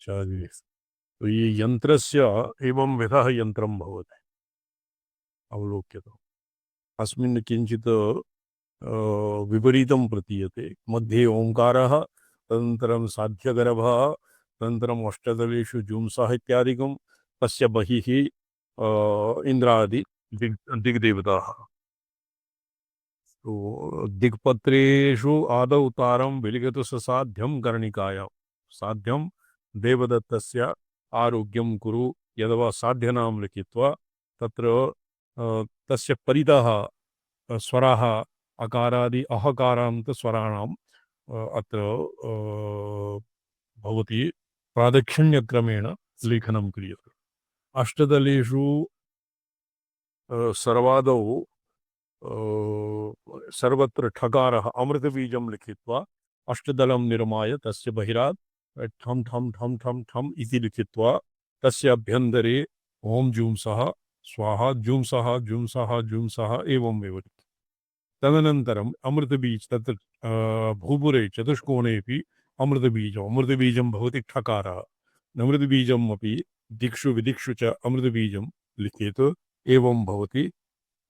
चार्य। तो ये यन्त्रस्य एवं विधः यन्त्रं भवति अवलोक्यते। अस्मिन् किञ्चित् विपरीतं प्रतीयते। मध्ये ओङ्कारः, तदनन्तरं साध्यगर्भः, तदनन्तरम् अष्टदलेषु जुंसः इत्यादिकं, तस्य बहिः इन्द्रादि दिग्देवताः। तो दिक्पत्रेषु आदौ तारं विलिखतु साध्यं कर्णिकायां। साध्यं देवदत्तस्य आरोग्यं कुरु यदवा साध्यनां लिखित्वा तत्र तस्य परितः स्वराः अकारादि अहकारान्त स्वराणां अत्र भवति प्रादक्षिण्यक्रमेण लेखनं क्रियते। अष्टदलेषु सर्वादौ सर्वत्र ठकारः अमृतबीजं लिखित्वा अष्टदलं निर्माय तस्य बहिरात् ठम ठम ठम ठम ठम इति लिखित्वा तस्य अभ्यन्तरे ओम जुंसः स्वाहा जुंसः जुंसः जुंसः एवमेव। तदनन्तरम् अमृतबीज तत्र भूपुरे चतुष्कोणेऽपि अमृतबीजं भवति ठकारः। अमृतबीजम् अपि दिक्षु विदिक्षु च अमृतबीजं लिखेत्। एवं भवति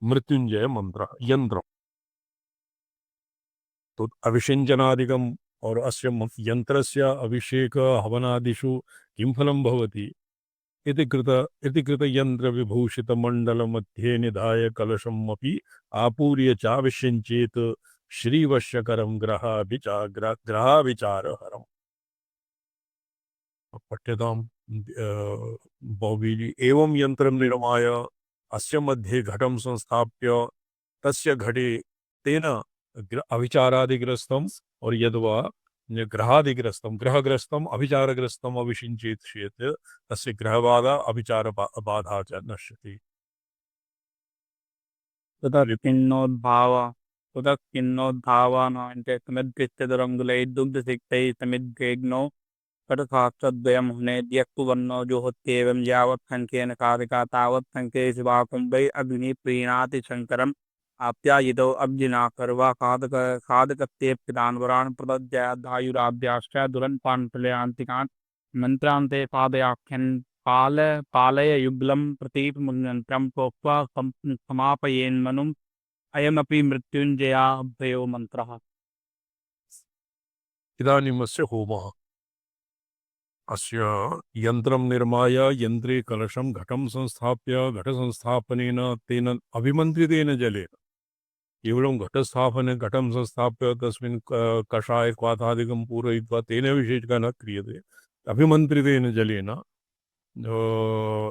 मृत्युंजय मंत्र यंत्र। तो अभिषिञ्चनादिकम् और अस्य यन्त्रस्य अभिषेक हवनादिषु किं फलं भवति इति कृत यंत्र विभूषित मंडल मध्ये निधाय कलशम् अपि आपूर्य चाविषिञ्चेत् श्रीवश्यकरं ग्रहाविचारहरम्। पठ्यताम् बौबीजी। एवं यंत्रं निर्माय अस्य मध्ये घटं संस्थाप्य तस्य घटे तेन अविचारादिग्रस्तम और यद्वा ग्रहादिग्रस्तम ग्रहग्रस्तम अभिचारग्रस्तम अविषिञ्चेत् चेत् तस्य ग्रहबाधा अभिचार बाधा च नश्यति। तदकिन्नोद्भाव उदकिन्नोद्भावानान्ते समिद्गच्छदरङ्गुलैर्दुग्धसिक्तैः समिद्गेग्नौ कटसाक्षद्वयं हुनेद्यक्कुवन्नो जुहोत्येवं यावत् संख्येन कारिका तावत् संख्ये शिवाकुम्भै अग्नि प्रीणाति शङ्करम् आप्यायितौ अब्जिना कर्वा खादकस्तेऽप्यदान्वरान् प्रदद्यादायुराभ्याश्च दुरन्पान् प्रलयान्तिकान् मन्त्रान्ते पादयाख्यन् पालय युगलं प्रतीपमन्त्रं प्रोक्त्वा समापयेन्मनुम् अयमपि मृत्युञ्जयाभ्ययो मन्त्रः। इदानीमस्य होमः। अस्य यन्त्रं निर्माय यन्त्रे कलशं घटं संस्थाप्य घटसंस्थापनेन तेन अभिमन्त्रितेन जलेन केवलं घटस्थापने घटं संस्थाप्य तस्मिन् कषाय क्वाथादिकं पूरयित्वा तेन विशेषः न क्रियते। अभिमन्त्रितेन जलेन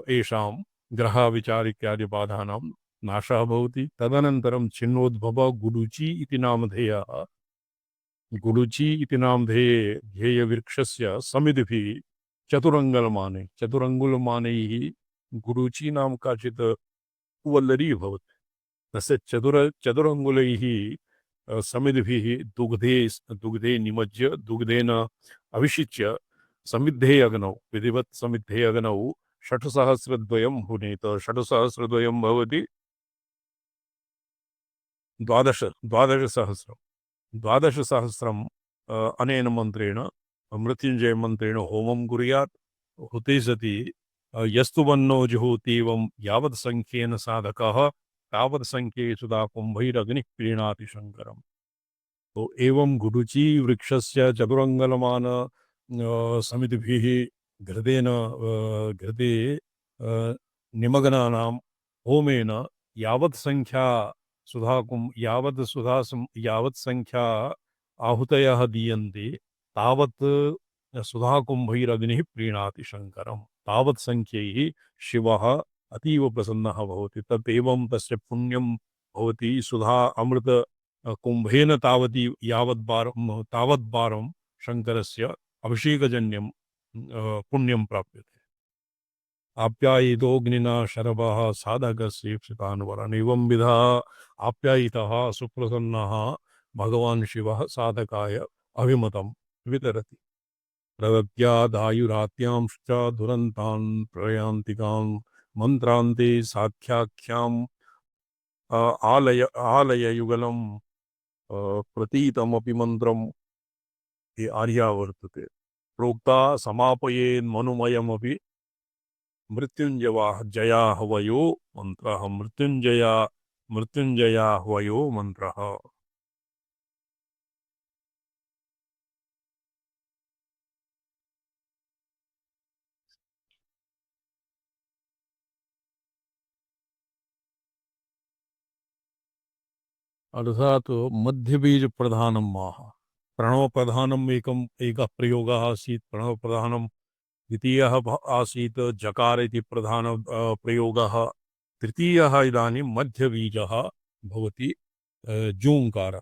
येषां ग्रहविचार इत्यादि बाधानां नाशः भवति। तदनन्तरं छिन्नोद्भव गुडुचि इति नामधेयः गुडुचि इति नामधेये ध्येयवृक्षस्य समितिभिः चतुरङ्गुलमानैः गुडुचि नाम काचित् वल्लरी भवति। तस्य चतुरङ्गुलैः समितिभिः दुग्धे निमज्य दुग्धेन अभिषिच्य समिद्धे अग्नौ विधिवत् समिद्धे अग्नौ षट्सहस्रद्वयं हुनेत। षट्सहस्रद्वयं भवति 12,000 12,000 अनेन मन्त्रेण मृत्युञ्जय मन्त्रेण होमं कुर्यात्। हुते सति यस्तु वन्नो जुहोतीवं यावत् संख्येन साधकः तावत् संख्ये सुधा कुम्भैरग्निः प्रीणाति शङ्करम्। तो एवं गुडुचि वृक्षस्य चतुरङ्गलमान समितिभिः घृते निमग्नानां होमेन यावत् संख्या यावत् संख्या आहुतयः दीयन्ते तावत् सुधाकुम्भैरग्निः प्रीणाति शङ्करम्। तावत् संख्यैः शिवः अतीव प्रसन्नः भवति। तत् एवं तस्य पुण्यं भवति। सुधा अमृत कुम्भेन तावत् बारं शङ्करस्य अभिषेकजन्यं पुण्यं प्राप्यते। आप्यायितोऽग्निना शरवः साधकस्येप्सितान्वरान्। एवं विधा आप्यायितः सुप्रसन्नः भगवान् शिवः साधकाय अभिमतं वितरति। प्रदद्यादायुरात्यांश्च दुरन्तान् प्रयान्तिकान् मन्त्रान्ते साख्याख्याम् आलय युगलं प्रतीतमपि मन्त्रम् ये आर्या वर्तते। प्रोक्ता समापयेन् मनुमयमपि मृत्युंजया जया हवयो मंत्रः मृत्युंजया हवयो मंत्रः। अर्थात मध्य बीज प्रधानम माह प्रणव प्रधानम एक प्रयोगः आसीत् प्रणव प्रधानम द्वितीयः आसीत् जकार इति प्रधान प्रयोगः तृतीयः इदानीं मध्यबीजः भवति जूङ्कार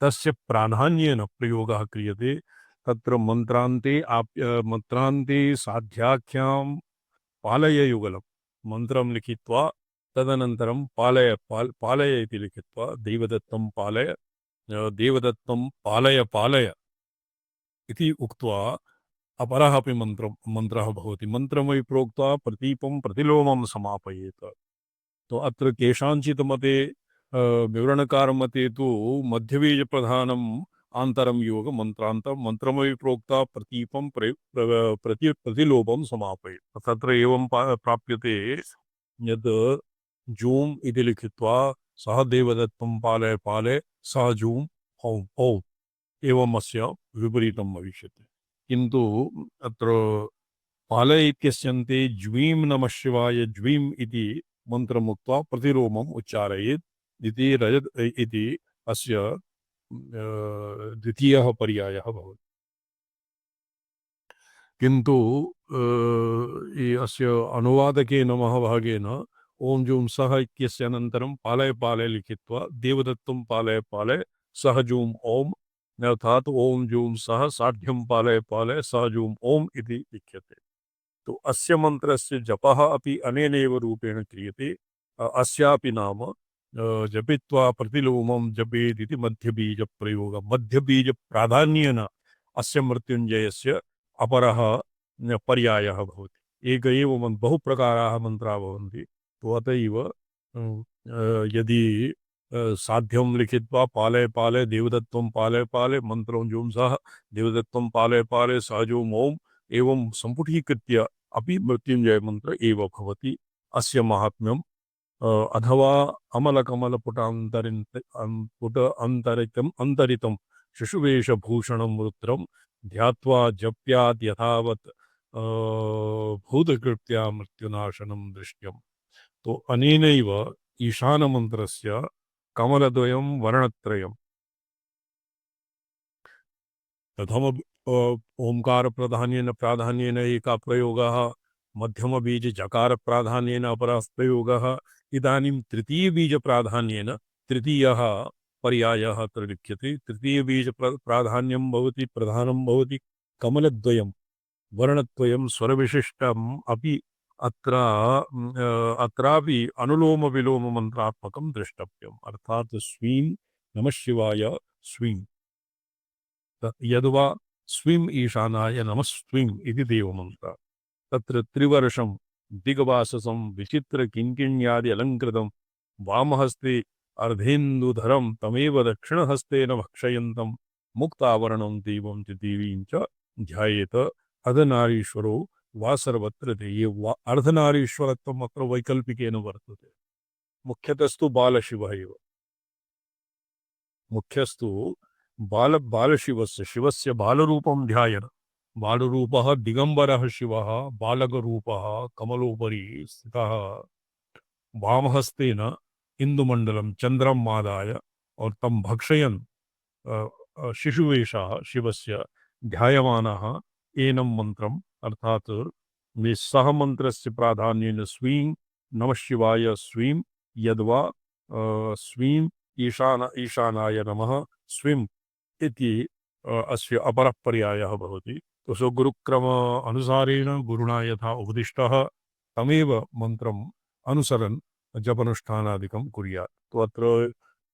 तस्य प्राधान्येन प्रयोगः क्रियते तत्र मन्त्रान्ते साध्याख्यां पालय युगलं मन्त्रं लिखित्वा तदनन्तरं पालय इति लिखित्वा देवदत्तं पालय पालय इति उक्त्वा अपरः अपि मन्त्रः भवति मन्त्रमयि प्रोक्त्वा प्रतीपं प्रतिलोमं समापयेत्। तो अत्र केषाञ्चित् मते विवरणकारमते तु मध्यबीजप्रधानम् आन्तरं योग मन्त्रान्तं मन्त्रमयि प्रोक्ता प्रतीपं प्रतिलोपं समापयेत्। तत्र एवं प्राप्यते यद् जूम् इति लिखित्वा सः देवदत्तं पालय पालय सः जूम् हौम् हौम् एवम् अस्य विपरीतं भविष्यति। किन्तु अत्र पालय इत्यस्यन्ते ज्वीं नमः शिवाय ज्वीम् इति मन्त्रमुक्त्वा प्रतिलोमम् उच्चारयेत् इति अस्य द्वितीयः पर्यायः भवति। किन्तु अस्य अनुवादकेन महाभागेन ओं जूं सः इत्यस्य अनन्तरं पालय पालय लिखित्वा देवदत्तं पालय पालय सः जूं ओम् अर्थात् ओं जूं सः साढ्यं पालय पालय सः जूं ओम् इति लिख्यते। तो अस्य मन्त्रस्य जपः अपि अनेनैव रूपेण क्रियते। अस्यापि नाम जपित्वा प्रतिलोमं जपेत् इति मध्यबीजप्रयोगः मध्यबीजप्राधान्येन अस्य मृत्युञ्जयस्य अपरः पर्यायः भवति। एक एव बहुप्रकाराः मन्त्राः भवन्ति। तो अत एव यदि साध्यं लिखित्वा पालय पालय देवदत्तं पालय पालय मन्त्रं जुं सः देवदत्तं पालय पालय सः जुं ओम् एवं सम्पुटीकृत्य अपि मृत्युञ्जय मंत्र एव भवति। अस्य महात्म्यम् अथवा अन्तरितं शिशुवेशभूषणं रुद्रं ध्यात्वा जप्यात् यथावत् भूतकृत्या मृत्युनाशनं दृश्यम्। तो अनेनैव ईशानमन्त्रस्य कमलद्वयं वर्णत्रयम् प्रथम ओंकार प्राधान्येन एकः प्रयोगः मध्यम बीज जकार प्राधान्येन अपरः प्रयोगः इदानीं तृतीय बीज प्राधान्येन तृतीयः पर्यायः अत्र लिख्यते। तृतीय बीज प्राधान्यं भवति प्रधानं भवति कमलद्वयं वर्णद्वयं स्वरविशिष्टम् अपि अत्रापि अनुलोम विलोम मंत्रात्मकं द्रष्टव्यम्। अर्थात् स्वीं नमः शिवाय स्वीं यद्वा स्वीं ईशानाय नमः स्वीं इति देवमन्त्रः। तत्र त्रिवर्षं दिग्वाससं विचित्र किङ्किण्यादि अलङ्कृतं वामहस्ते अर्धेन्दुधरं तमेव दक्षिणहस्तेन भक्षयन्तं मुक्तावरणं देवं च देवीं च ध्यायेत अर्धनारीश्वरो वा सर्वत्र ते। ये अर्धनारीश्वरत्वम् अत्र वैकल्पिकेन वर्तते। मुख्यतस्तु बालशिवः एव मुख्यस्तु बालशिवस्य शिवस्य बालरूपं ध्यायन् बालरूपः दिगंबरः शिवः बालकरूपः कमलोपरि स्थितः वामहस्तेन इंदुमंडलं चंद्रम आदाय और तम भक्षयन् शिशुवेशः शिवस्य ध्यायमानः एनं मंत्रम् अर्थात मे सह मंत्रस्य प्राधान्येन स्वीं नमः शिवाय स्वीं यद्वा स्वीं ईशानाय नमः स्वीं इति अस्य अपरः पर्यायः भवति। तो सो गुरुक्रम अनुसारेण गुरुणा यथा उपदिष्टः तमेव मंत्रम् अनुसरन् जपनुष्ठानादिकं कुर्यात्। तो अत्र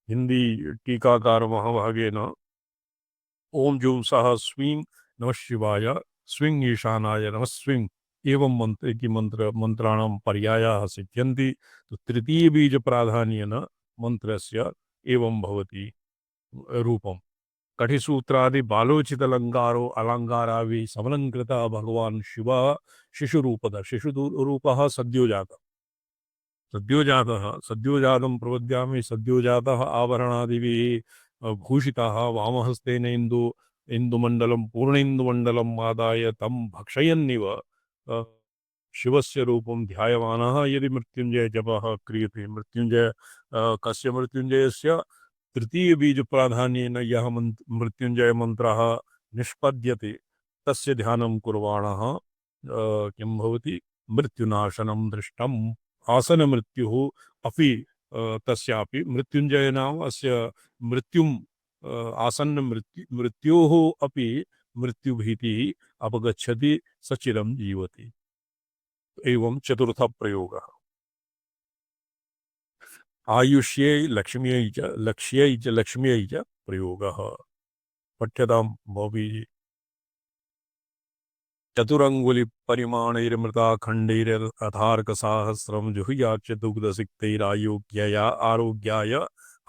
हिंदी टीकाकार महाभागेन ओम जूं सः स्वीं नमः शिवाय स्वीं ईशानाय नमः स्वीं एवं मंत्राणां पर्यायाः सिद्ध्यन्ति। तो तृतीय बीज प्राधान्येन मंत्रस्य एवं भवति रूपम्। कठिसूत्रादि बालोचित अलंकारो अलंकारावि समलंकृत भगवान शिव शिशुरूपद शिशुरूपः सद्योजात सद्योजातः सद्योजातं प्रपद्यामि सद्योजातः आभरणादिभिः भूषितः वामहस्तेन इंदुमण्डलं पूर्णेन्दुमण्डलम् आदाय तं भक्षयन्निव शिवस्य रूपं ध्यायमानः यदि मृत्युंजय जपः क्रियते मृत्युंजय कस्य मृत्युंजयस्य तृतीय बीज प्राधान्येन यः मृत्युंजय मंत्रः निष्पद्यते तस्य ध्यानं कुर्वाणः किं भवति मृत्युनाशनं दृष्टम् आसन मृत्युः अपि तस्यापि मृत्युंजय नाम अस्य मृत्युं आसन्न मृत्योः अपि मृत्युभीतिः अपगच्छति सचिरं जीवति एवं चतुर्थ प्रयोगः आयुष्ये लक्ष्म्यै च लक्ष्म्यै च प्रयोगः पठ्यतां भवति चतुरंगुलि परिमाणैर्मृता खण्डैरथार्कसाहस्रं जुहुयाच्च दुग्धसिक्तैरायोग्यया आरोग्याय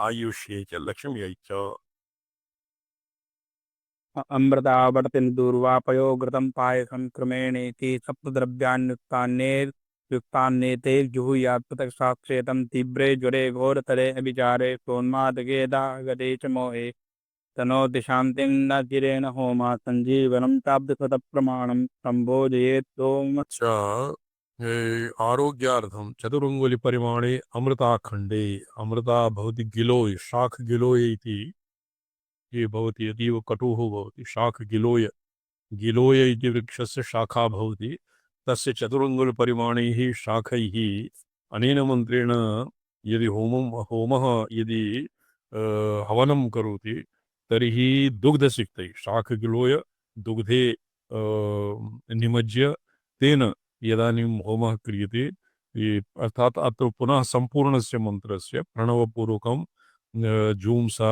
आयुष्ये च लक्ष्म्यै च अमृतावर्तिन दूर्वापयो घृतं पायसं क्रमेणेति सप्तद्रव्यान्युक्तान्येते जुहुयात् पृथक् साक्षेतं तीव्रे ज्वरे घोरतरे अभिचारे सोन्मादके दागदे च मोहे तनोति शान्तिं न चिरेण होमा सञ्जीवनं प्राप्तशतप्रमाणं सम्बोधयेत् च आरोग्यार्थं चतुरंगुलि परिमाणे अमृताखण्डे अमृता भवति गिलोय शाख गिलोय इति ये भवति अतीव कटुः भवति शाख गिलोय गिलोय इति वृक्षस्य शाखा भवति तस्य चतुरंगुलपरिमाणैः शाखैः अनेन मन्त्रेण यदि होमः यदि हवनं करोति तर्हि दुग्धसिक्तैः शाखगिलोय दुग्धे निमज्य तेन यदानीं होमः क्रियते अर्थात् अत्र पुनः सम्पूर्णस्य मन्त्रस्य प्रणवपूर्वकं जूंसा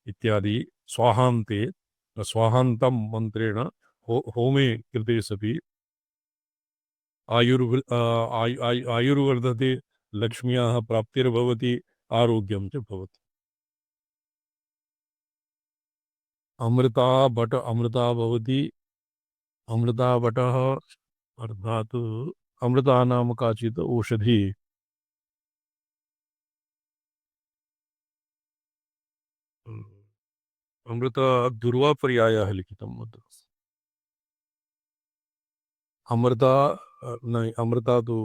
इत्यादि स्वाहान्ते स्वाहान्तं मन्त्रेण होमे कृते सति आयुर्वर्धते लक्ष्म्याः प्राप्तिर्भवति आरोग्यं च भवति अमृता बट अमृता भवति अमृता बटः अर्थात् अमृता नाम काचित् औषधि अमृता दुर्वापर्यायः लिखितम् अत्र अमृता नहीं अमृता तो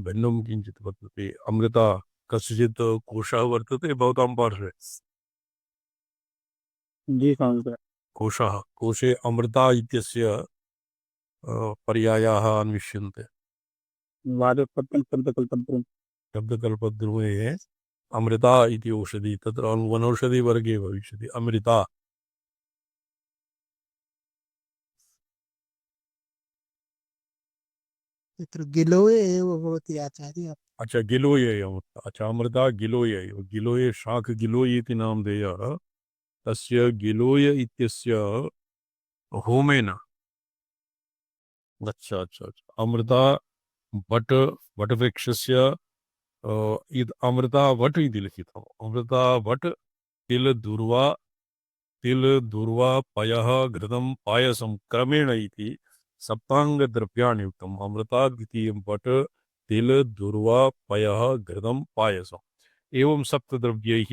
भिन्नं किञ्चित् वर्तते अमृता कस्यचित् कोशः वर्तते भवतां पार्श्वे जी सांसद कोशः कोशे अमृता इत्यस्य पर्यायाः अन्विष्यन्ते वाचस्पत्यं शब्दकल्पद्रुमं शब्दकल्पद्रुमे अमृता इति औषधि तत्र वनौषधिवर्गे भविष्यति अमृता तत्र गिलोय एव भवति आचार्य अच्छा गिलोये अच्छा अमृता गिलोये गिलोये शाख गिलोय इति नामधेयः तस्य गिलोय इत्यस्य होमेन अच्छा अच्छा अच्छा अमृता वट वटवृक्षस्य अमृता वट इति लिखितम् अमृता वट तिल दूर्वा पयः घृतं पायसं क्रमेण इति सप्ताङ्गद्रव्याणि युक्तम् अमृता द्वितीयं वट तिल दूर्वा पयः घृतं पायसम् एवं सप्तद्रव्यैः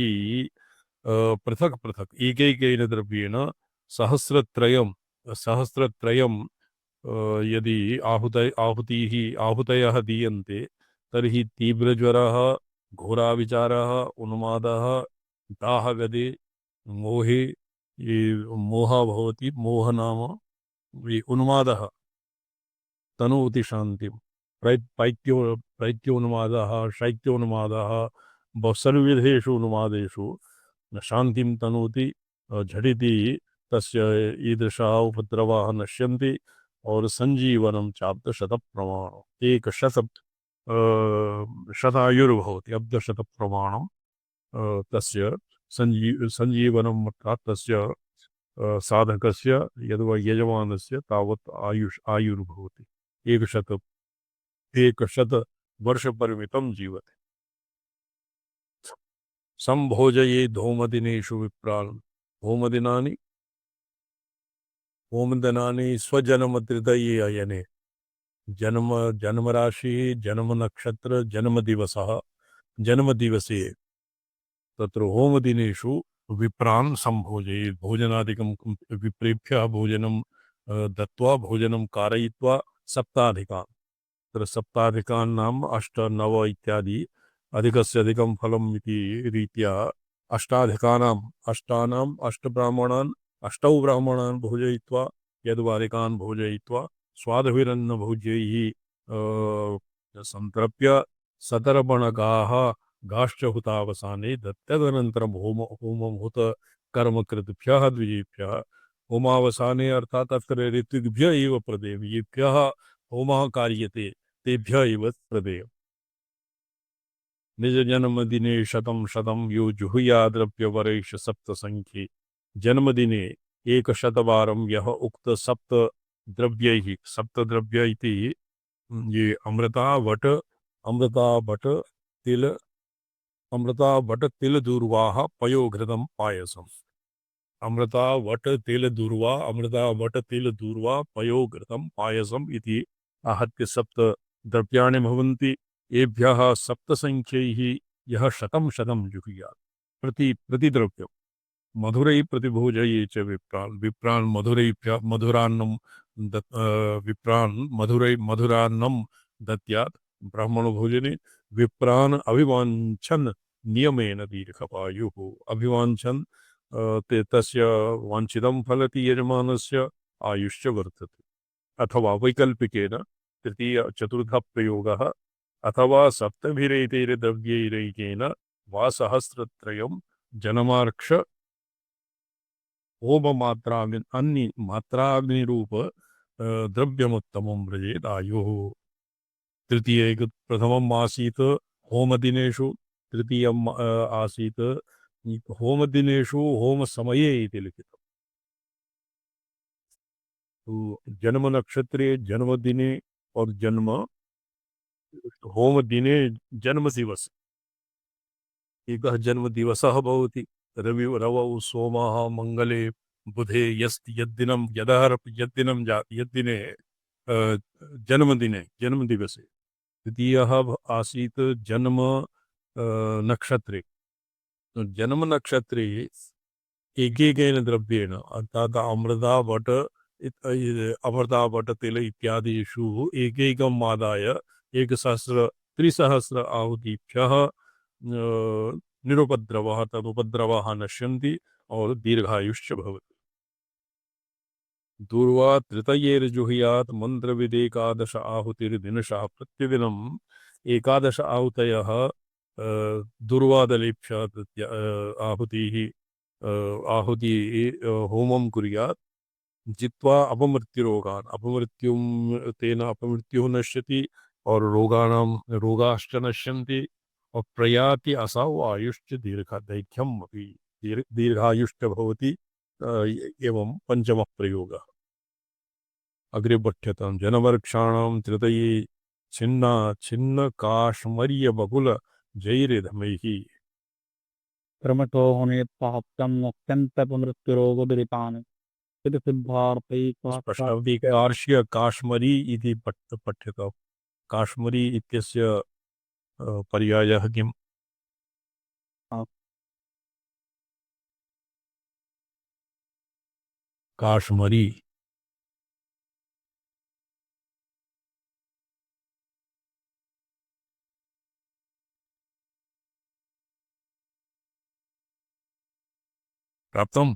पृथक् पृथक् एकैकेन द्रव्येण सहस्रत्रयं यदि आहुतयः दीयन्ते तर्हि तीव्रज्वरः घोराविचारः उन्मादः दाहगदे मोहे ये मोहः भवति मोह नाम ये उन्मादः तनोति शान्तिं प्रैत्योन्मादः शैत्योन्मादः सर्वविधेषु उन्मादेषु शान्तिं तनोति झटिति तस्य ईदृशाः उपद्रवाः नश्यन्ति और संजीवनं चाब्दशतप्रमाणम् शतायुर्भवति अब्दशतप्रमाणं तस्य संजीवनम् अर्थात् तस्य साधकस्य यद्वा यजमानस्य तावत् आयुर्भवति एकशत वर्षपरिमितं जीवति संभोजये धूमदिनेषु विप्रान् होमदिनानि होमदिनानि स्वजन्मतिथये अयने जन्म जन्मराशि जन्म नक्षत्र जन्मदिवसः जन्मदिवसे तत्र होमदिनेषु विप्रान् सम्भोजयेत् भोजनादिकं विप्रेभ्यः भोजनं दत्त्वा भोजनं कारयित्वा सप्ताधिकान् तत्र सप्ताधिकान् नाम 8 9 इत्यादि अधिकस्य अधिकं फलम् इति रीत्या अष्टानाम् अष्टब्राह्मणान् अष्टौ ब्राह्मणान् भोजयित्वा यद्वारिकान् भोजयित्वा स्वादभिरन्न भोज्यैः संतर्प्य सतर्पणगाः गाश्च हुतावसाने तदनन्तरं होमं हुत कर्मकृतभ्यः द्विजेभ्यः होमावसाने अर्थात् अत्र ऋत्विग्भ्यः एव प्रदेयं येभ्यः होमः कार्यते तेभ्यः एव प्रदेयम् निज जन्मदिने शतं शतं यो जुहुयाद्रव्यवरैष सप्तसङ्ख्ये जन्मदिने एकशतवारं यः उक्त सप्तद्रव्य इति ये अमृता वट तिल दूर्वाः पयोघृतं पायसम् अमृता वट तिल दूर्वा पयोघृतं पायसम् इति आहत्य सप्त द्रव्याणि भवन्ति एभ्यः सप्तसङ्ख्यैः यः शतं शतं जुहुयात् प्रतिद्रव्यं मधुरै प्रतिभोजये च विप्रान् मधुरान्नं विप्रान् मधुरान्नं दद्यात् ब्राह्मणभोजने विप्रान् अभिवाञ्छन् नियमेन दीर्घपायुः अभिवाञ्छन् तस्य वाञ्छितं फलति यजमानस्य आयुश्च वर्धते अथवा वैकल्पिकेन तृतीय चतुर्थ प्रयोगः अथवा सप्तभिरेतैर्द्रव्यैरेकेन वा सहस्रत्रयं जनमार्क्ष मात्राग्निरूप द्रव्यमुत्तमं व्रजेत् आयुः तृतीय प्रथमम् आसीत् होमदिनेषु तृतीयम् आसीत् होमदिनेषु होमसमये इति लिखितम् तो जन्म नक्षत्रे जन्मदिने और जन्म होमदिने जन्मदिवस एकः जन्मदिवसः भवति रवौ सोमः मंगले बुधे यद्दिनं यद्दिने जन्मदिवसे द्वितीयः आसीत् जन्म नक्षत्रे जन्म नक्षत्रे एकेकेन द्रव्येण अर्थात् अमृता वट तिल इत्यादिषु एकैकम् आदाय 3,000 आहुतिभ्यः निरुपद्रवः तदुपद्रवः नश्यन्ति और दीर्घायुश्च भवति दूर्वा तृतयेर्जुहुयात् मन्त्रविदेकादश आहुतिर्दिनशः प्रतिदिनम् एकादश आहुतयः दुर्वादलेभ्यः आहुति होमं कुर्यात् जित्वा अपमृत्युरोगान् तेन अपमृत्युः नश्यति और रोगाश्च नश्यन्ति और प्रयाति असौ आयुश्च दीर्घायुश्च भवति एवं पंचमः प्रयोगः अग्रे पठ्यतां जनवर्क्षाणां तृतये छिन्न काश्मर्य बकुल जैरिधमैः क्रमशो होने पाप्तम् अत्यन्तपमृत्युरोगोदरितान् स्पष्टवती कार्श्य काश्मरी इति पठ्यताम् काश्मरी इत्यस्य पर्यायः किम् काश्मरी प्राप्तम्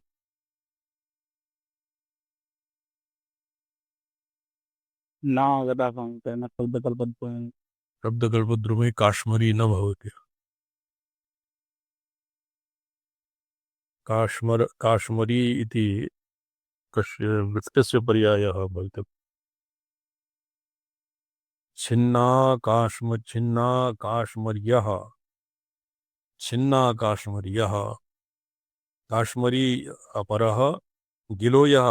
न गता न शब्दकल्पद्वयम् शब्दकल्पद्रुमे काश्मरी न भवति काश्मरी इति वृत्तस्य पर्यायः भवितव्यः छिन्ना काश्मर्यः काश्मरी अपरः गिलोयः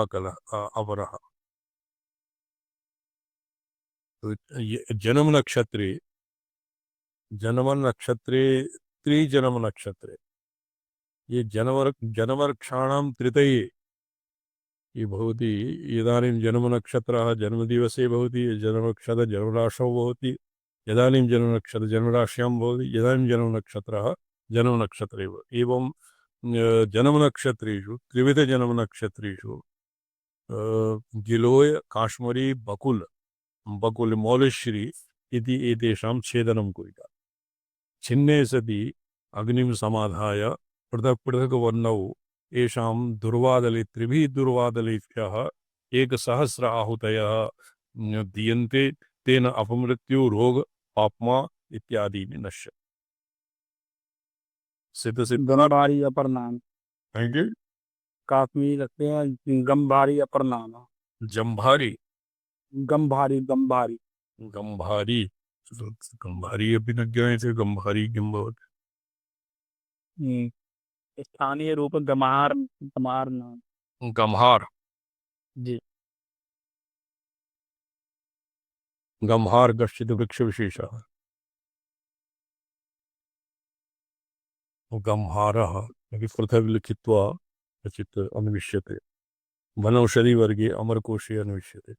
अपरः तो जन्म नक्षत्रे त्रिजन्म नक्षत्रे ये जनवरक्षाणां त्रितये ये भवति इदानीं जन्मनक्षत्रः जन्मदिवसे भवति जन्मनक्षत्र जन्मराशौ भवति इदानीं जन्मनक्षत्र जन्मराश्यां भवति इदानीं जन्मनक्षत्रः जन्मनक्षत्रे भवति एवं जन्मनक्षत्रेषु त्रिविधजन्मनक्षत्रेषु गिलोय काश्मीरी बकुल मौलश्री इति एतेषां छेदनं कुर्यात् छिन्ने सति अग्निं समाधाय पृथक् पृथक् वर्णौ येषां दुर्वादले त्रिभिः दुर्वादलेभ्यः 1,000 आहुतयः दीयन्ते तेन अपमृत्यु रोग पाप्मा इत्यादीनि नश्य सिद्ध दोनों भारी अपर नाम थैंक यू काश्मीर रखते हैं गंभारी अपर नाम है। जम्भारी गंभारी गंभारी गंभारी गंभारी अपि न ज्ञायते गंभारी किं भवति स्थानीय रूप गमार गमार नाम गंभार जी। गंभार कश्चित् वृक्षविशेषः गंभारः इति पृथक् लिखित्वा क्वचित् अन्विष्यते वनौषधिवर्गे अमरकोशे अन्विष्यते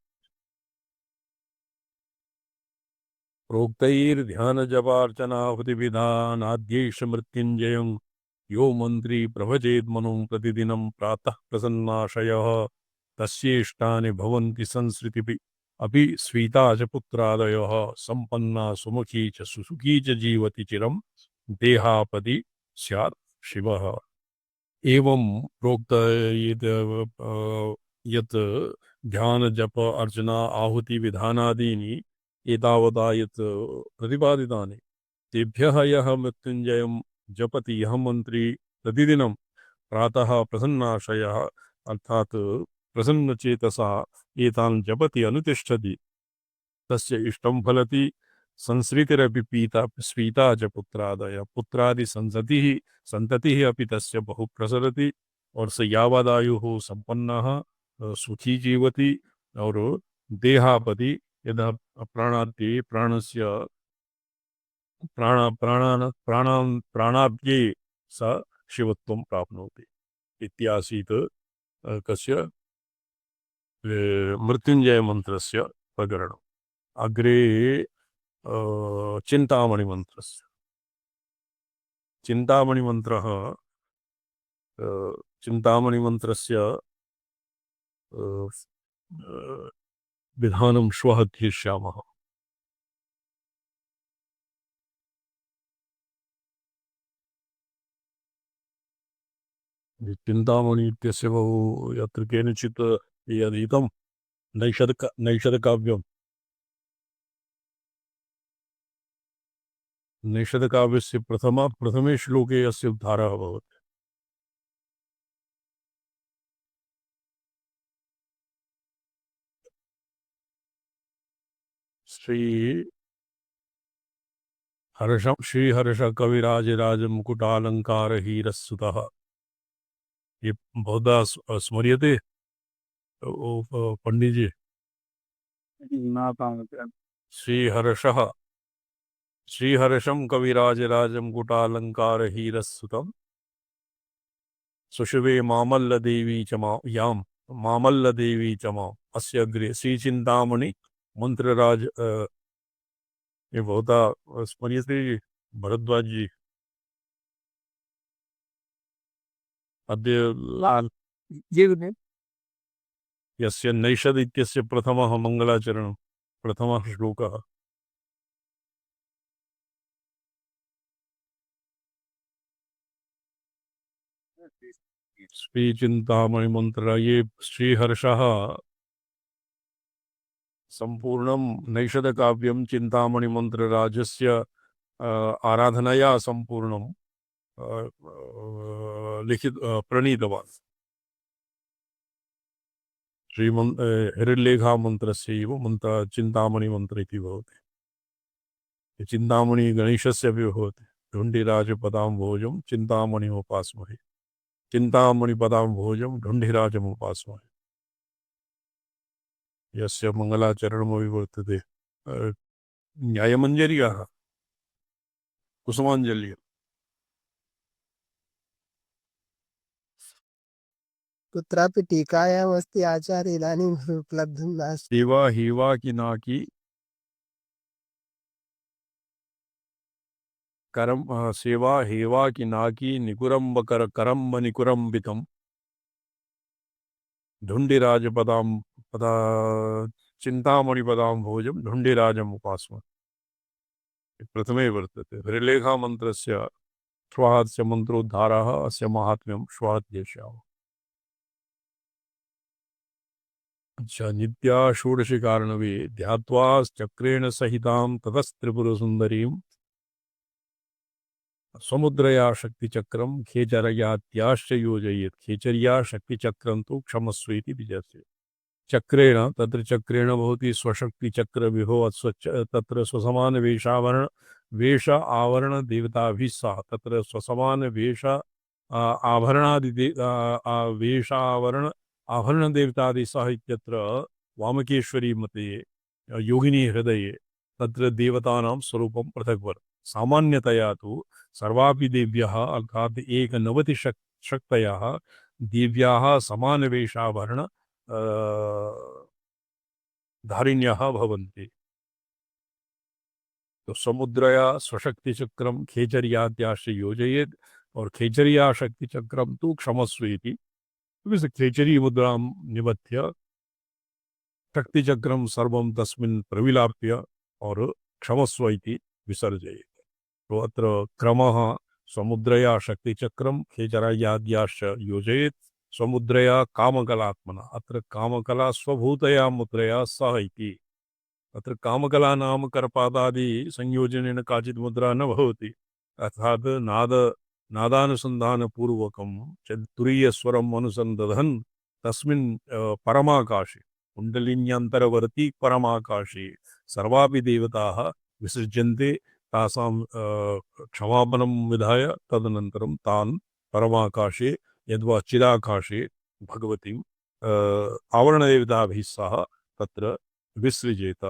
प्रोक्तैर्ध्यानजपार्चनाहुतिविधानाद्यैष मृत्युञ्जयं यो मन्त्री प्रभजेत् मनुं प्रतिदिनं प्रातः प्रसन्नाशयः तस्येष्टानि भवन्ति संसृतिभिः अपि स्वीता च पुत्रादयः सम्पन्ना सुमुखी च सुसुखी च जीवति चिरं देहापति स्यात् शिवः एवं प्रोक्त यत् ध्यान जप अर्चना आहुति विधानादीनि एतावता यत् प्रतिपादितानि तेभ्यः यः मृत्युञ्जयं जपति यः मन्त्री प्रतिदिनं प्रातः प्रसन्नाशयः अर्थात् प्रसन्नचेतसा एतान् जपति अनुतिष्ठति तस्य इष्टं फलति संसृतिरपि पीता स्वीता च पुत्रादय पुत्रादि संततिः अपि तस्य बहु प्रसरति और स यावदायुः संपन्नः सुखी जीवति और देहापति यदा प्राणाद्ये प्राणस्य प्राणाद्ये स शिवत्वं प्राप्नोति इत्यासीत् कस्य मृत्युञ्जय मन्त्रस्य प्रकरणम् अग्रे चिन्तामणिमन्त्रस्य चिन्तामणिमन्त्रस्य विधानं श्वः ध्येष्यामः चिन्तामणि इत्यस्य बहु यत्र केनचित् यदीतं नैषधकाव्यं नैषधकाव्यस्य प्रथमे श्लोके अस्य उद्धारः भवति श्रीहर्ष कविराज मुकुटालंकार हीरस्सुतः ये बहुधा स्मर्यते पंडित जी ना पाऊंगा श्रीहर्षं कविराज मुकुटालंकार हीरस्सुतं सुषुवे मामल्लदेवी च याम मामल्लदेवी च माम अस्य अग्रे श्रीचिंतामणि मंत्रराज ये बहुधा स्मर्यते भरद्वाज जी अद्य लाल ये ने यस्य नैषद इत्यस्य प्रथमः मङ्गलाचरणं प्रथमः श्लोकः श्रीचिन्तामणि मंत्र ये श्रीहर्षः संपूर्णं नैषधकाव्यं चिन्तामणि मंत्रराजस्य आराधनया संपूर्णं प्रणीतवान् हिरण्यलेखा मन्त्रस्यैव मन्त्र चिन्तामणि मन्त्र इति भवति चिन्तामणि गणेशस्य अपि भवति ढुण्डिराजपदाम्भोजं चिन्तामणिमुपास्महे चिन्तामणिपदाम्भोजं ढुण्डिराजमुपास्महे यस्य मङ्गलाचरणमपि वर्तते न्यायमञ्जर्याः कुसुमाञ्जल्य कुत्रापि टीकायामस्ति आचार्य इदानीम् उपलब्धं नास्ति। सेवा हेवा की ना की करम सेवा हेवा की ना की निकुरम कर करम निकुरम्बितम ढुंडिराज पदा चिंतामणि पदाम भोजम ढुंडिराजम उपासम प्रथमे वर्तते हृलेखामन्त्रस्य श्वास्य मंत्रोद्धारः अस्य महात्म्यं श्वाद्येश्यामः। अच्छा नित्या षोडशी कारणवे ध्यात्वा चक्रेण सहितां ततस्त्रिपुरसुन्दरीं समुद्रया शक्तिचक्रं खेचरयात्याश्च योजयेत् खेचर्या शक्तिचक्रं तु क्षमस्वेति विजयते चक्रेण तत्र चक्रेण भवति स्वशक्तिचक्र विभो तत्र स्वसमान वेश आवरण देवताभिः सह तत्र स्वसमान वेश आभरणादि वेश आवरण आभरण देवतादि सह इत्यत्र वामकेश्वरी मते योगिनी हृदये तत्र देवतानां स्वरूपं पृथक् वर्तते सामान्यतया तु सर्वापि देव्यः अर्थात् एकनवति शक्तयः देव्याः समानवेशाभरण धारिण्यः भवन्ति। तो समुद्रया स्वशक्तिचक्रं खेचर्याद्याश्च योजयेत् और खेचर्या शक्तिचक्रं तु क्षमस्वेति खेचरी मुद्रां निबध्य शक्तिचक्रं सर्वं तस्मिन् प्रविलाप्य और क्षमस्व इति विसर्जयेत्। तो अत्र क्रमः समुद्रया शक्तिचक्रं खेचरायाद्याश्च योजयेत् समुद्रया कामकलात्मना अत्र कामकला स्वभूतया मुद्रया सह इति अत्र कामकला नाम करपादादि संयोजनेन काचित् मुद्रा न भवति अर्थात् नादानुसन्धानपूर्वकं तुरीयस्वरम् अनुसन्दधन् तस्मिन् परमाकाशे कुण्डलिन्यन्तरवर्ती परमाकाशे सर्वापि देवताः विसृज्यन्ते तासां क्षमापणं विधाय तदनन्तरं तान् परमाकाशे यद्वा चिदाकाशे भगवतीं आवरणदेवताभिः सह तत्र विसृजेत।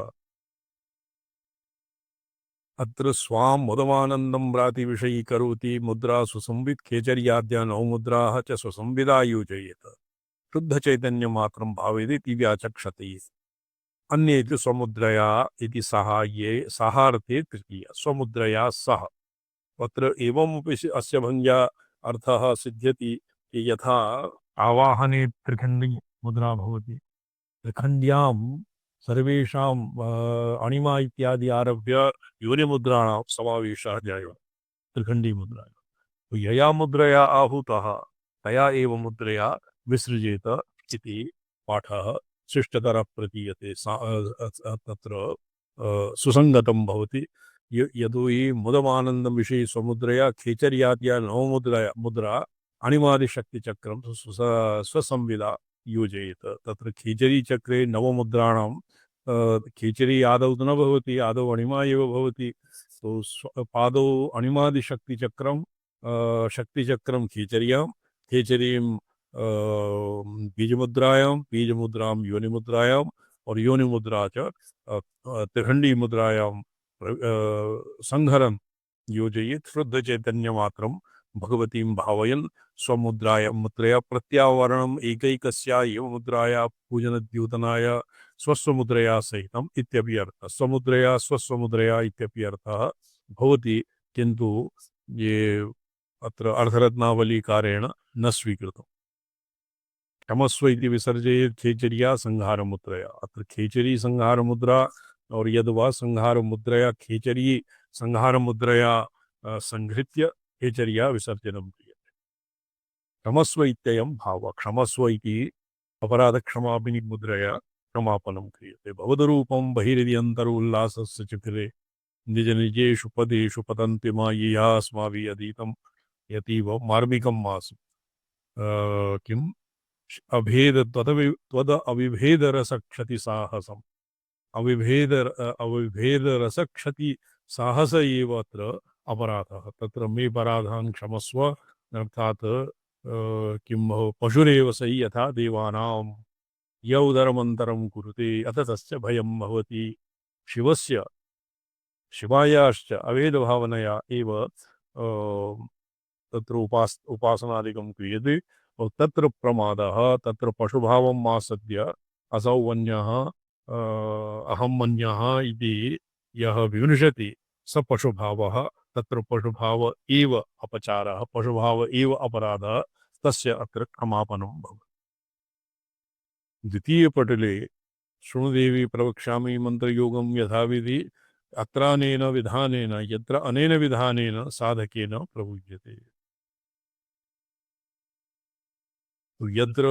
अत्र स्वां मुदमानन्दं प्रातिविषयीकरोति मुद्रा सुसंवित् खेचर्याद्या नौ मुद्राः च सुसंविदा योजयेत शुद्धचैतन्यमात्रं भावेदिति व्याचक्षते। अन्ये तु स्वमुद्रया इति साहाय्ये साहार्थे तृतीया स्वमुद्रया सह अत्र एवमपि अस्य भङ्ग्या अर्थः सिद्ध्यति कि यथा आवाहने त्रिखण्डी मुद्रा भवति त्रिखण्ड्यां सर्वेषां अणिमा इत्यादि आरभ्य योनिमुद्राणां समावेशः जायते त्रिखण्डी मुद्रा तो यया मुद्रया आहूतः तया एव मुद्रया विसृजेत इति पाठः शिष्टतरः प्रतीयते तत्र सुसङ्गतं भवति यतो हि मुदमानन्दं विषये स्वमुद्रया खेचर्याद्या मुद्रा अणिमादिशक्तिचक्रं स्वसंविदा योजयेत तत्र खेचरीचक्रे नवमुद्राणां खेचरी आदौ तु न भवति आदौ अणिमा एव भवति तो पादौ अणिमादिशक्तिचक्रं शक्तिचक्रं खेचर्यां खेचरीं बीजमुद्रायां बीजमुद्रां योनिमुद्रायां और योनिमुद्रा च त्रिखण्डी मुद्रायां संहरन् योजयेत् शुद्धचैतन्यमात्रं भगवतीं भावयन् स्वमुद्रायां मुद्रया प्रत्यावरणम् एकैकस्या एव मुद्राया पूजनद्यूतनाय स्वस्वमुद्रया सहितम् इत्यपि अर्थः स्वमुद्रया स्वस्वमुद्रया इत्यपि अर्थः भवति किन्तु ये अत्र अर्धरत्नावलीकारेण न स्वीकृतम्। क्षमस्व इति विसर्जयेत् खेचर्या संहारमुद्रया अत्र खेचरी संहारमुद्रा और यद्वा संहारमुद्रया खेचरी संहारमुद्रया संहृत्य खेचर्या विसर्जनं क्रियते। क्षमस्व इत्ययं भावः क्षमस्व इति अपराधक्षमापिनी मुद्रया क्षमापनं क्रियते भवदरूपं बहिरिदन्तरोल्लासस्य चक्रे निज निजेषु पदेषु पतन्ति मायया अस्माभिः अधीतं यतीव मार्मिकं मासु किम् अभेद त्वद अविभेद रसक्षति साहसम् अविभेद रसक्षति साहस एव अत्र अपराधः तत्र मे पराधान् क्षमस्व अर्थात् किं पशुरेव सहि यथा देवानां य उदरमन्तरं कुरुते अथ तस्य भयं भवति शिवस्य शिवायाश्च अवेदभावनया एव तत्र उपासनादिकं क्रियते और तत्र प्रमादः तत्र पशुभावम् आसद्य असौ वन्यः अहं मन्यः इति यः विमृशति स पशुभावः तत्र पशुभाव एव अपचारः पशुभाव एव अपराधः तस्य अत्र क्षमापनं भवति। द्वितीयपटले शृणुदेवी प्रवक्ष्यामि मन्त्रयोगं यथाविधि अत्रानेन विधानेन यत्र अनेन विधानेन साधकेन प्रयुज्यते। तो यत्र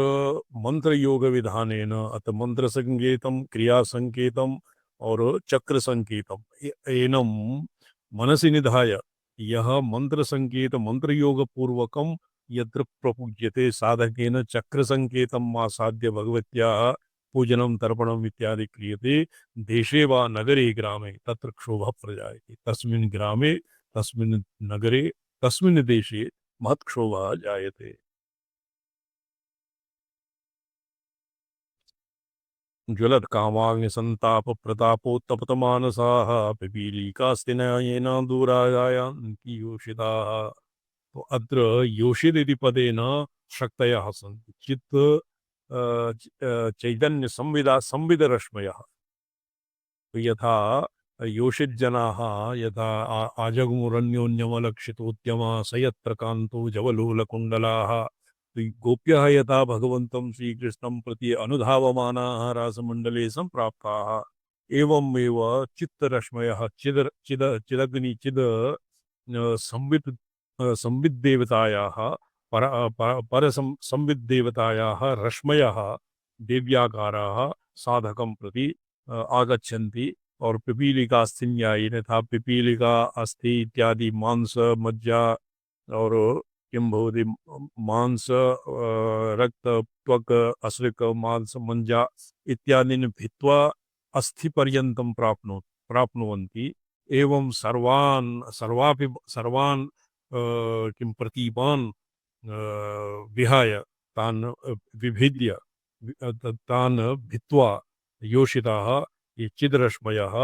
मंत्र योग विधानेन अत मंत्र संकेतम क्रिया संकेतम और चक्र संकेतम एनम मनसि निधाय यह मंत्र संकेत मंत्र योग पूर्वकम यत्र प्रपूज्यते साधकेन चक्र संकेतम आसाद्य भगवत्याः पूजनम तर्पणम इत्यादि क्रियते देशे वा नगरे ग्रामे तत्र क्षोभ प्रजायते तस्मिन् ग्रामे तस्मिन् नगरे तस्मिन् देशे महत्क्षोभः जायते। ज्वलत् कामाग्नि संताप प्रतापोत्तप्त मानसाः पिपीलिकास्तिनयेन दूरायान्ति योषिताः। तो अत्र योषित इति पदेन शक्तयः सन्ति चित् चैतन्य संविदा संविदरश्मयः। तो यथा योषित जनाः यथा आजगमुरन्योन्यमलक्षितोद्यमा स यत्र कान्तो जवलोलकुण्डलाः तो गोप्यः यथा भगवन्तं श्रीकृष्णं प्रति अनुधावमानाः रासमण्डले सम्प्राप्ताः एवमेव चित्तरश्मयः चिदग्नि चिद संविद्देवतायाः पर संविद्देवतायाः रश्मयः देव्याकाराः साधकं प्रति आगच्छन्ति और पिपीलिका अस्थिन्यायी यथा पिपीलिका अस्थि इत्यादि मांस मज्जा और किं भवति मांस रक्त त्वक असृक मांस मञ्जा इत्यादीनि भित्त्वा अस्थिपर्यन्तं प्राप्नुवन्ति एवं सर्वान् किं प्रतीपान् विहाय तान् विभिद्य तान् भित्त्वा योषिताः ये चिद्रश्मयः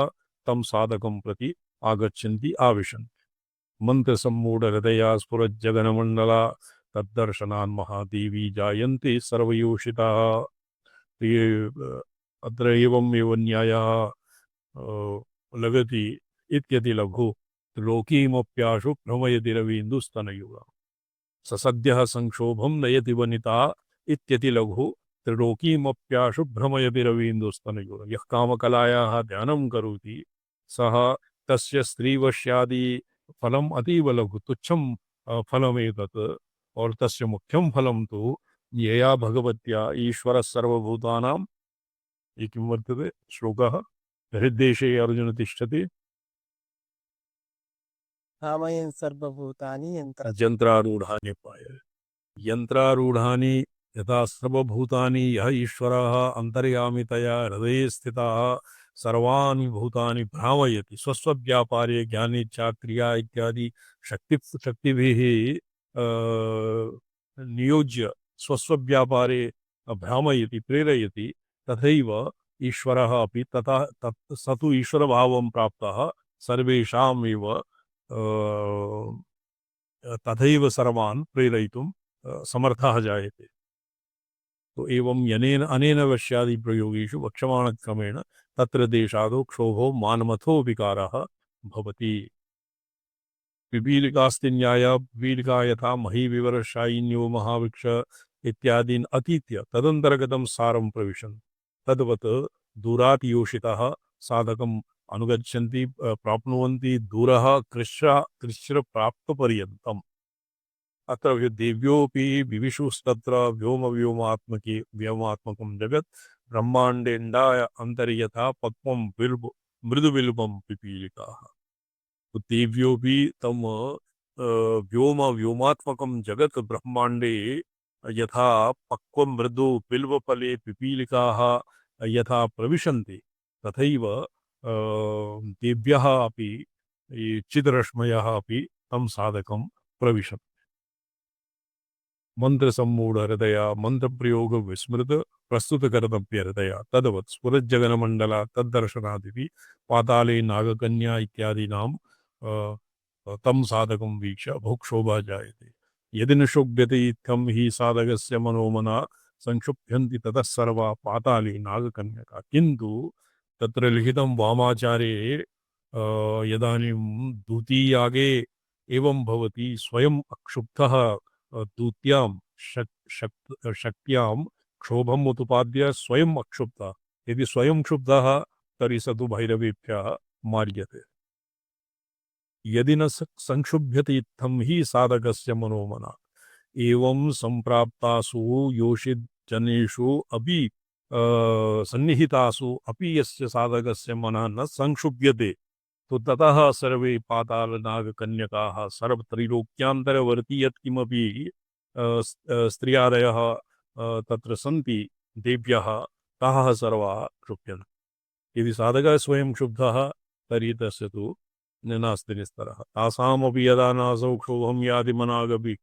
तं साधकं प्रति आगच्छन्ति आविशन्ति। मंत्रसम्मूढहृदया स्फुरज्जगन्मण्डला तद्दर्शनान् महादेवी जायन्ते सर्वयोषिताः। ये अत्र एवमेव न्यायः लगति इत्यति लघु लोकीमप्याशु भ्रमयति रवीन्दुस्तनयुगा ससद्यः संक्षोभं नयति वनिता इत्यति लघु त्रिलोकीमप्याशु भ्रमयति रवीन्दुस्तनयुगा। यः कामकलायाः ध्यानं करोति सः तस्य स्त्रीवश्यादि फलम अतीव लघु तुच्छं फलमेतत् और तस्य मुख्यं फलं तु यया भगवत्या ईश्वरः सर्वभूतानां ये किं वर्तते श्लोकः हृद्देशे अर्जुन तिष्ठति रामयन् सर्वभूतानि यन्त्रारूढानि पाय यन्त्रारूढानि यथा सर्वभूतानि यः ईश्वरः अन्तर्यामितया हृदये स्थितः सर्वाणि भूतानि भ्रामयति स्वस्वव्यापारे ज्ञानेच्छा क्रिया इत्यादि शक्तिभिः नियोज्य स्वस्वव्यापारे भ्रामयति प्रेरयति तथैव ईश्वरः अपि तथा स तु ईश्वरभावं प्राप्तः सर्वेषामेव तथैव सर्वान् प्रेरयितुं समर्थः जायते। तो एवं यनेन अनेन वश्यादि प्रयोगेषु वक्ष्यमाणक्रमेण तत्र देशादो क्षोभो मानमथो विकारः भवति। पिपीलिकास्तिन्याय पिपीलिका यथा मही विवरशायिन्यो महावृक्ष इत्यादीन् अतीत्य तदन्तर्गतं सारं प्रविशन् तद्वत् दूरात् योषितः साधकम् अनुगच्छन्ति प्राप्नुवन्ति दूरः कृश्र प्राप्तपर्यन्तम्। अत्र देव्योऽपि विविशुस्तत्र व्योमात्मकं जगत् ब्रह्माण्डेण्डाय अन्तर्यथा पक्वं मृदुबिल्बं पिपीलिकाः। तो देव्योऽपि तं व्योमात्मकं जगत् ब्रह्माण्डे यथा पक्वं मृदु बिल्वफले पिपीलिकाः यथा प्रविशन्ति तथैव देव्यः अपि चिद्रश्मयः अपि तं साधकं प्रविशन्ति। मंत्रसम्मूढ हृदया मंत्रप्रयोग विस्मृत प्रस्तुतकर्तव्य हृदया तद्वत् स्फुरज्जगन्मण्डला तद्दर्शनादिति पाताले नागकन्या इत्यादीनां तं साधकं वीक्ष्य भोक्षोभः जायते। यदि न शुभ्यते इत्थं हि साधकस्य मनोमना संक्षुभ्यन्ति ततः सर्वा पाताली नागकन्यका। किन्तु तत्र लिखितं वामाचारे यदानीं द्वितीयागे एवं भवति स्वयम् अक्षुब्धः द्वितीयां शक्त्यां क्षोभम् उत्पाद्य स्वयम् अक्षुब्धः। यदि स्वयं क्षुब्धः तर्हि स तु भैरवेभ्यः मार्यते। यदि न संक्षुभ्यते इत्थं हि साधकस्य मनोमना। एवं संप्राप्तासु योषित जनेषु अपि सन्निहितासु अपि यस्य साधकस्य मनः न संक्षुभ्यते तो ततः सर्वे पाताल नागकन्यकाः सर्वत्रैलोक्यान्तरवर्ती यत्किमपि स्त्रियादयः तत्र सन्ति देव्यः ताः सर्वाः क्षुभ्यन्ते। यदि साधकः स्वयं क्षुब्धः तर्हि तस्य तु नास्ति निस्तरः। तासामपि यदा नासौ क्षोभं याति मनागपि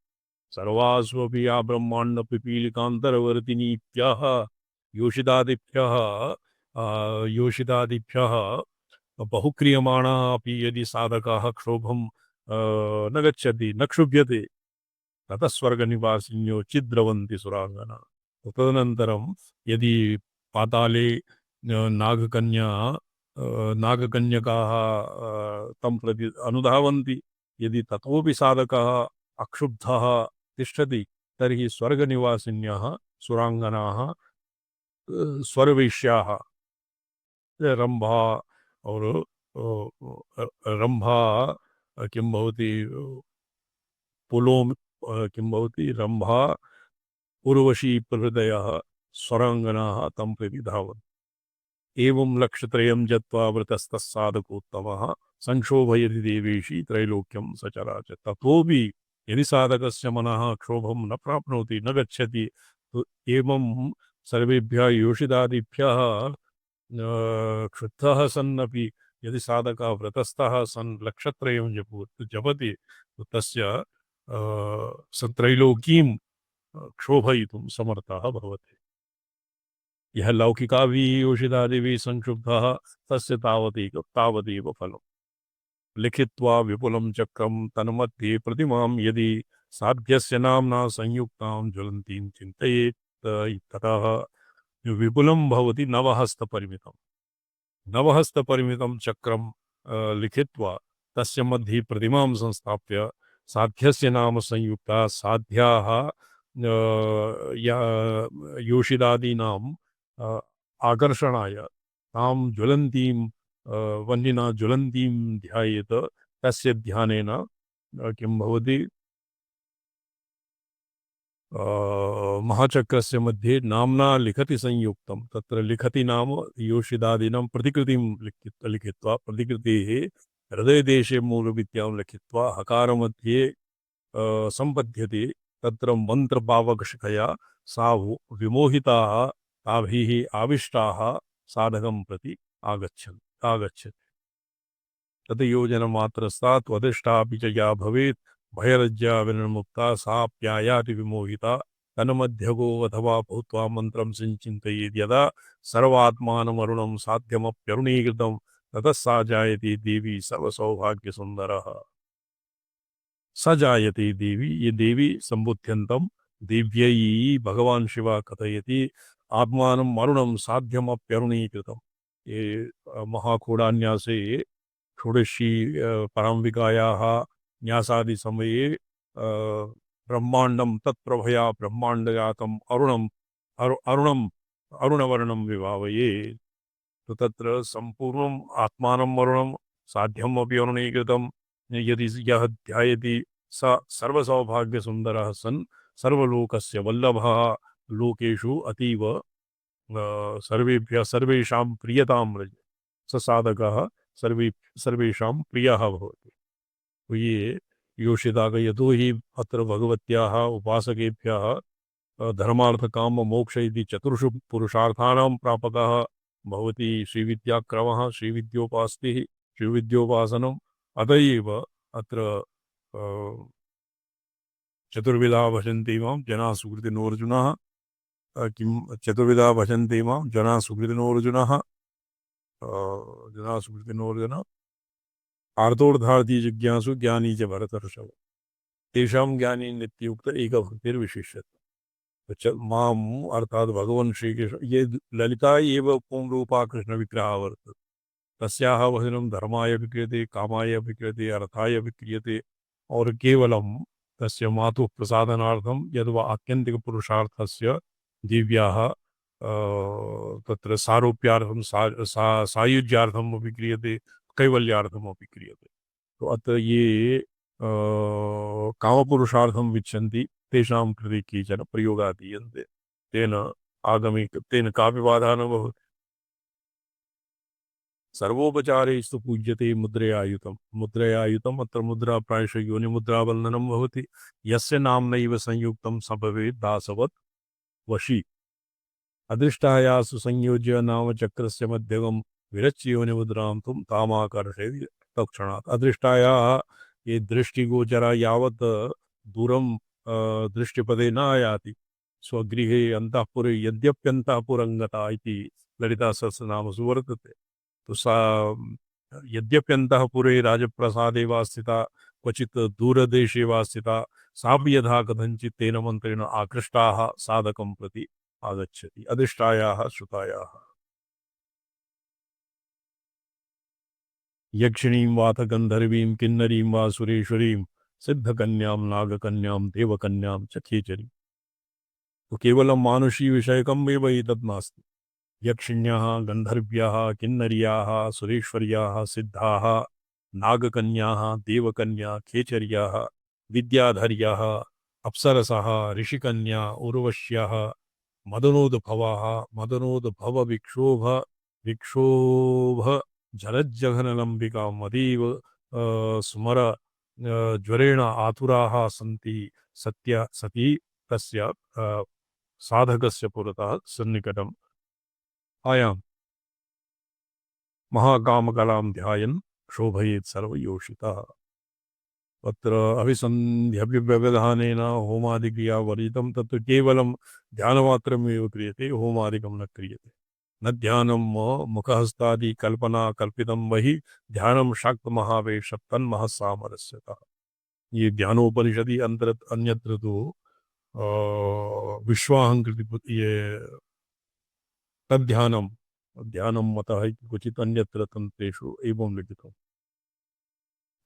सर्वास्वपि या ब्रह्माण्डपिपीलिकान्तरवर्तिनीभ्यः योषितादिभ्यः बहुक्रियमाणाः अपि यदि साधकाः क्षोभं न गच्छति न क्षुभ्यते ततः स्वर्गनिवासिन्यो चिद्रवन्ति सुराङ्गना। तदनन्तरं यदि पाताले नागकन्यकाः तं प्रति अनुधावन्ति यदि ततोपि साधकः अक्षुब्धः तिष्ठति तर्हि स्वर्गनिवासिन्यः सुराङ्गनाः स्वरवेश्याः रंभा और रंभा किं भवति पुलों किं भवति रंभा उर्वशी प्रहृदयः स्वराङ्गनाः तं प्रति धावन्ति। एवं लक्षत्रयं जत्वा वृतस्तस्साधकोत्तमः संक्षोभयति देवेशी त्रैलोक्यं सचराचर। ततोपि यदि साधकस्य मनः क्षोभं न प्राप्नोति न गच्छति तो एवं सर्वेभ्यः योषितादिभ्यः क्षुब्धः सन्नपि यदि साधकः व्रतस्थः सन् लक्षत्रयं जपति तो तस्य स त्रैलोकीं क्षोभयितुं समर्थः भवति। यः लौकिकाभिः योषितादिभिः संक्षुब्धः तस्य तावदेव फलम्। लिखित्वा विपुलं चक्रं तन्मध्ये प्रतिमां यदि साध्यस्य नाम्ना संयुक्तां ज्वलन्तीं चिन्तयेत् ततः विपुलं भवति नवहस्तपरिमितं। नवहस्तपरिमितं चक्रं लिखित्वा तस्य मध्ये प्रतिमां संस्थाप्य साध्यस्य नाम संयुक्ता साध्याः योषिदादीनां आकर्षणाय तां ज्वलन्तीं वह्निना ज्वलन्तीं ध्यायेत। तस्य ध्यानेन किं भवति महाचक्रस्य मध्ये नाम्ना लिखति संयुक्तं। तत्र लिखति नाम योषिदादीनां प्रतिकृतिं लिखित्वा प्रतिकृतेः हृदयदेशे मूलविद्यां लिखित्वा हकारमध्ये सम्पद्यते। तत्र मन्त्रपावकशिखया सा विमोहिताः ताभिः आविष्टाः साधकं प्रति आगच्छति। तत् योजनमात्रस्ता त्वदिष्टापि च या भवेत् भयलज्जा विनिर्मुक्ता सा प्यायाति विमोहिता तन्मध्यगो अथवा भूत्वा मन्त्रं संचिन्तयेत् यदा सर्वात्मानमरुणं साध्यमप्यरुणीकृतं ततः सा जायते देवी सर्वसौभाग्यसुन्दरः। स जायते देवी, ये देवी सम्बुध्यन्तं देव्यै भगवान शिवा कथयति आत्मानं अरुणं साध्यमप्यरुणीकृतं। ये महाकूडान्यासे षोडशी पराम्बिकायाः न्यासादि समये ब्रह्मांडं तत्प्रभया ब्रह्मांडजातम् अरुणवर्णं विभावये। तो तत्र संपूर्णम् आत्मानं अरुणं साध्यम् अपि अरुणीकृतं यदि यः ध्यायति स सर्वसौभाग्यसुन्दरः सन् सर्वलोकस्य वल्लभः लोकेषु अतीव सर्वेभ्यः सर्वेषां प्रियतां व्रज स साधकः सर्वेषां प्रियः भवति। तो ये योषिताग यतो हि अत्र भगवत्याः उपासकेभ्यः धर्मार्थकाम मोक्ष इति चतुर्षु पुरुषार्थानां प्रापकः भवति श्रीविद्याक्रमः श्रीविद्योपास्तिः श्रीविद्योपासनम्। अत एव अत्र चतुर्विधा भजन्ते मां जनाः सुकृतिनोऽर्जुनः किं चतुर्विधा भजन्ते मां जनाः सुकृतिनोऽर्जुनः जनाः सुकृतिनोऽर्जुनः आर्तोर्धार्थी जिज्ञासु ज्ञानी च भरतर्षभ। तेषां ज्ञानी नित्युक्त एकभक्तिर्विशिष्यते। माम् अर्थात् भगवान् श्रीकृष्ण ये ललिता एव पुंरूपा कृष्णविग्रहः वर्तते। तस्याः वचनं धर्माय विक्रियते, कामाय विक्रियते, अर्थाय विक्रियते और केवलं तस्य मातुः प्रसादनार्थं यद्वा आत्यन्तिकपुरुषार्थस्य दिव्याः तत्र सारूप्यार्थं सायुज्यार्थम् अपि क्रियते, कैवल्यार्थमपि क्रियते। तो अत्र ये कामपुरुषार्थं विच्छन्ति तेषां कृते केचन प्रयोगाः दीयन्ते, तेन तेन कापि बाधा न भवति। सर्वोपचारैस्तु पूज्यते मुद्रयायुतं। मुद्रयायुतम् अत्र मुद्रा प्रायशः योनिमुद्रावन्दनं भवति। यस्य नाम्नैव संयुक्तं स भवेत् दासवत् वशी। अदृष्टायासु संयोज्य नामचक्रस्य मध्यगं विरच्य योनिमुद्रां तुं तामाकर्षयति तत्क्षणात्। अदृष्टायाः ये दृष्टिगोचरा यावत् दूरं दृष्टिपदे न आयाति स्वगृहे अन्तःपुरे यद्यप्यन्तःपुरङ्गता इति ललितासहस्रनामसु वर्तते। तो सा यद्यप्यन्तःपुरे राजप्रसादे वा स्थिता क्वचित् दूरदेशे वा स्थिता सापि यथा कथञ्चित् तेन मन्त्रेण आकृष्टाः साधकं प्रति आगच्छति। अदिष्टायाः श्रुतायाः यक्षिणीं वाथ गन्धर्वीं किन्नरीं वा सुरेश्वरीं सिद्धकन्यां नागकन्यां देवकन्यां च खेचरीं। तो केवलं मानुषी विषयकम् एव एतत् नास्ति। यक्षिण्याः, गन्धर्व्याः, किन्नर्याः, सुरेश्वर्याः, सिद्धाः, नागकन्याः, देवकन्या, खेचर्याः, विद्याधर्याः, अप्सरसः, ऋषिकन्या, उर्वश्याः, मदनोद्भवाः, मदनोद्भव विक्षोभ विक्षोभ जलज्जघनलम्बिका मदीव स्मर ज्वरेण आतुराः सन्ति सत्य सती तस्य साधकस्य पुरतः सन्निकटम् आयां महाकामकलां ध्यायन् शोभयेत् सर्वयोषितः। तत्र अभिसन्ध्यव्यवधानेन होमादिक्रिया वर्जितं तत्र केवलं ध्यानमात्रमेव क्रियते, होमादिकं न क्रियते। न ध्यानं मुखहस्तादि कल्पना कल्पितं बहिः ध्यानं शाक्तमहावेश तन्महस्सामरस्यतः। ये ध्यानोपनिषदि अन्यत्र तो विश्वाहंकृति ये तद्ध्यानं ध्यानं मतः इति क्वचित् अन्यत्र तन्त्रेषु एवं लिखितम्।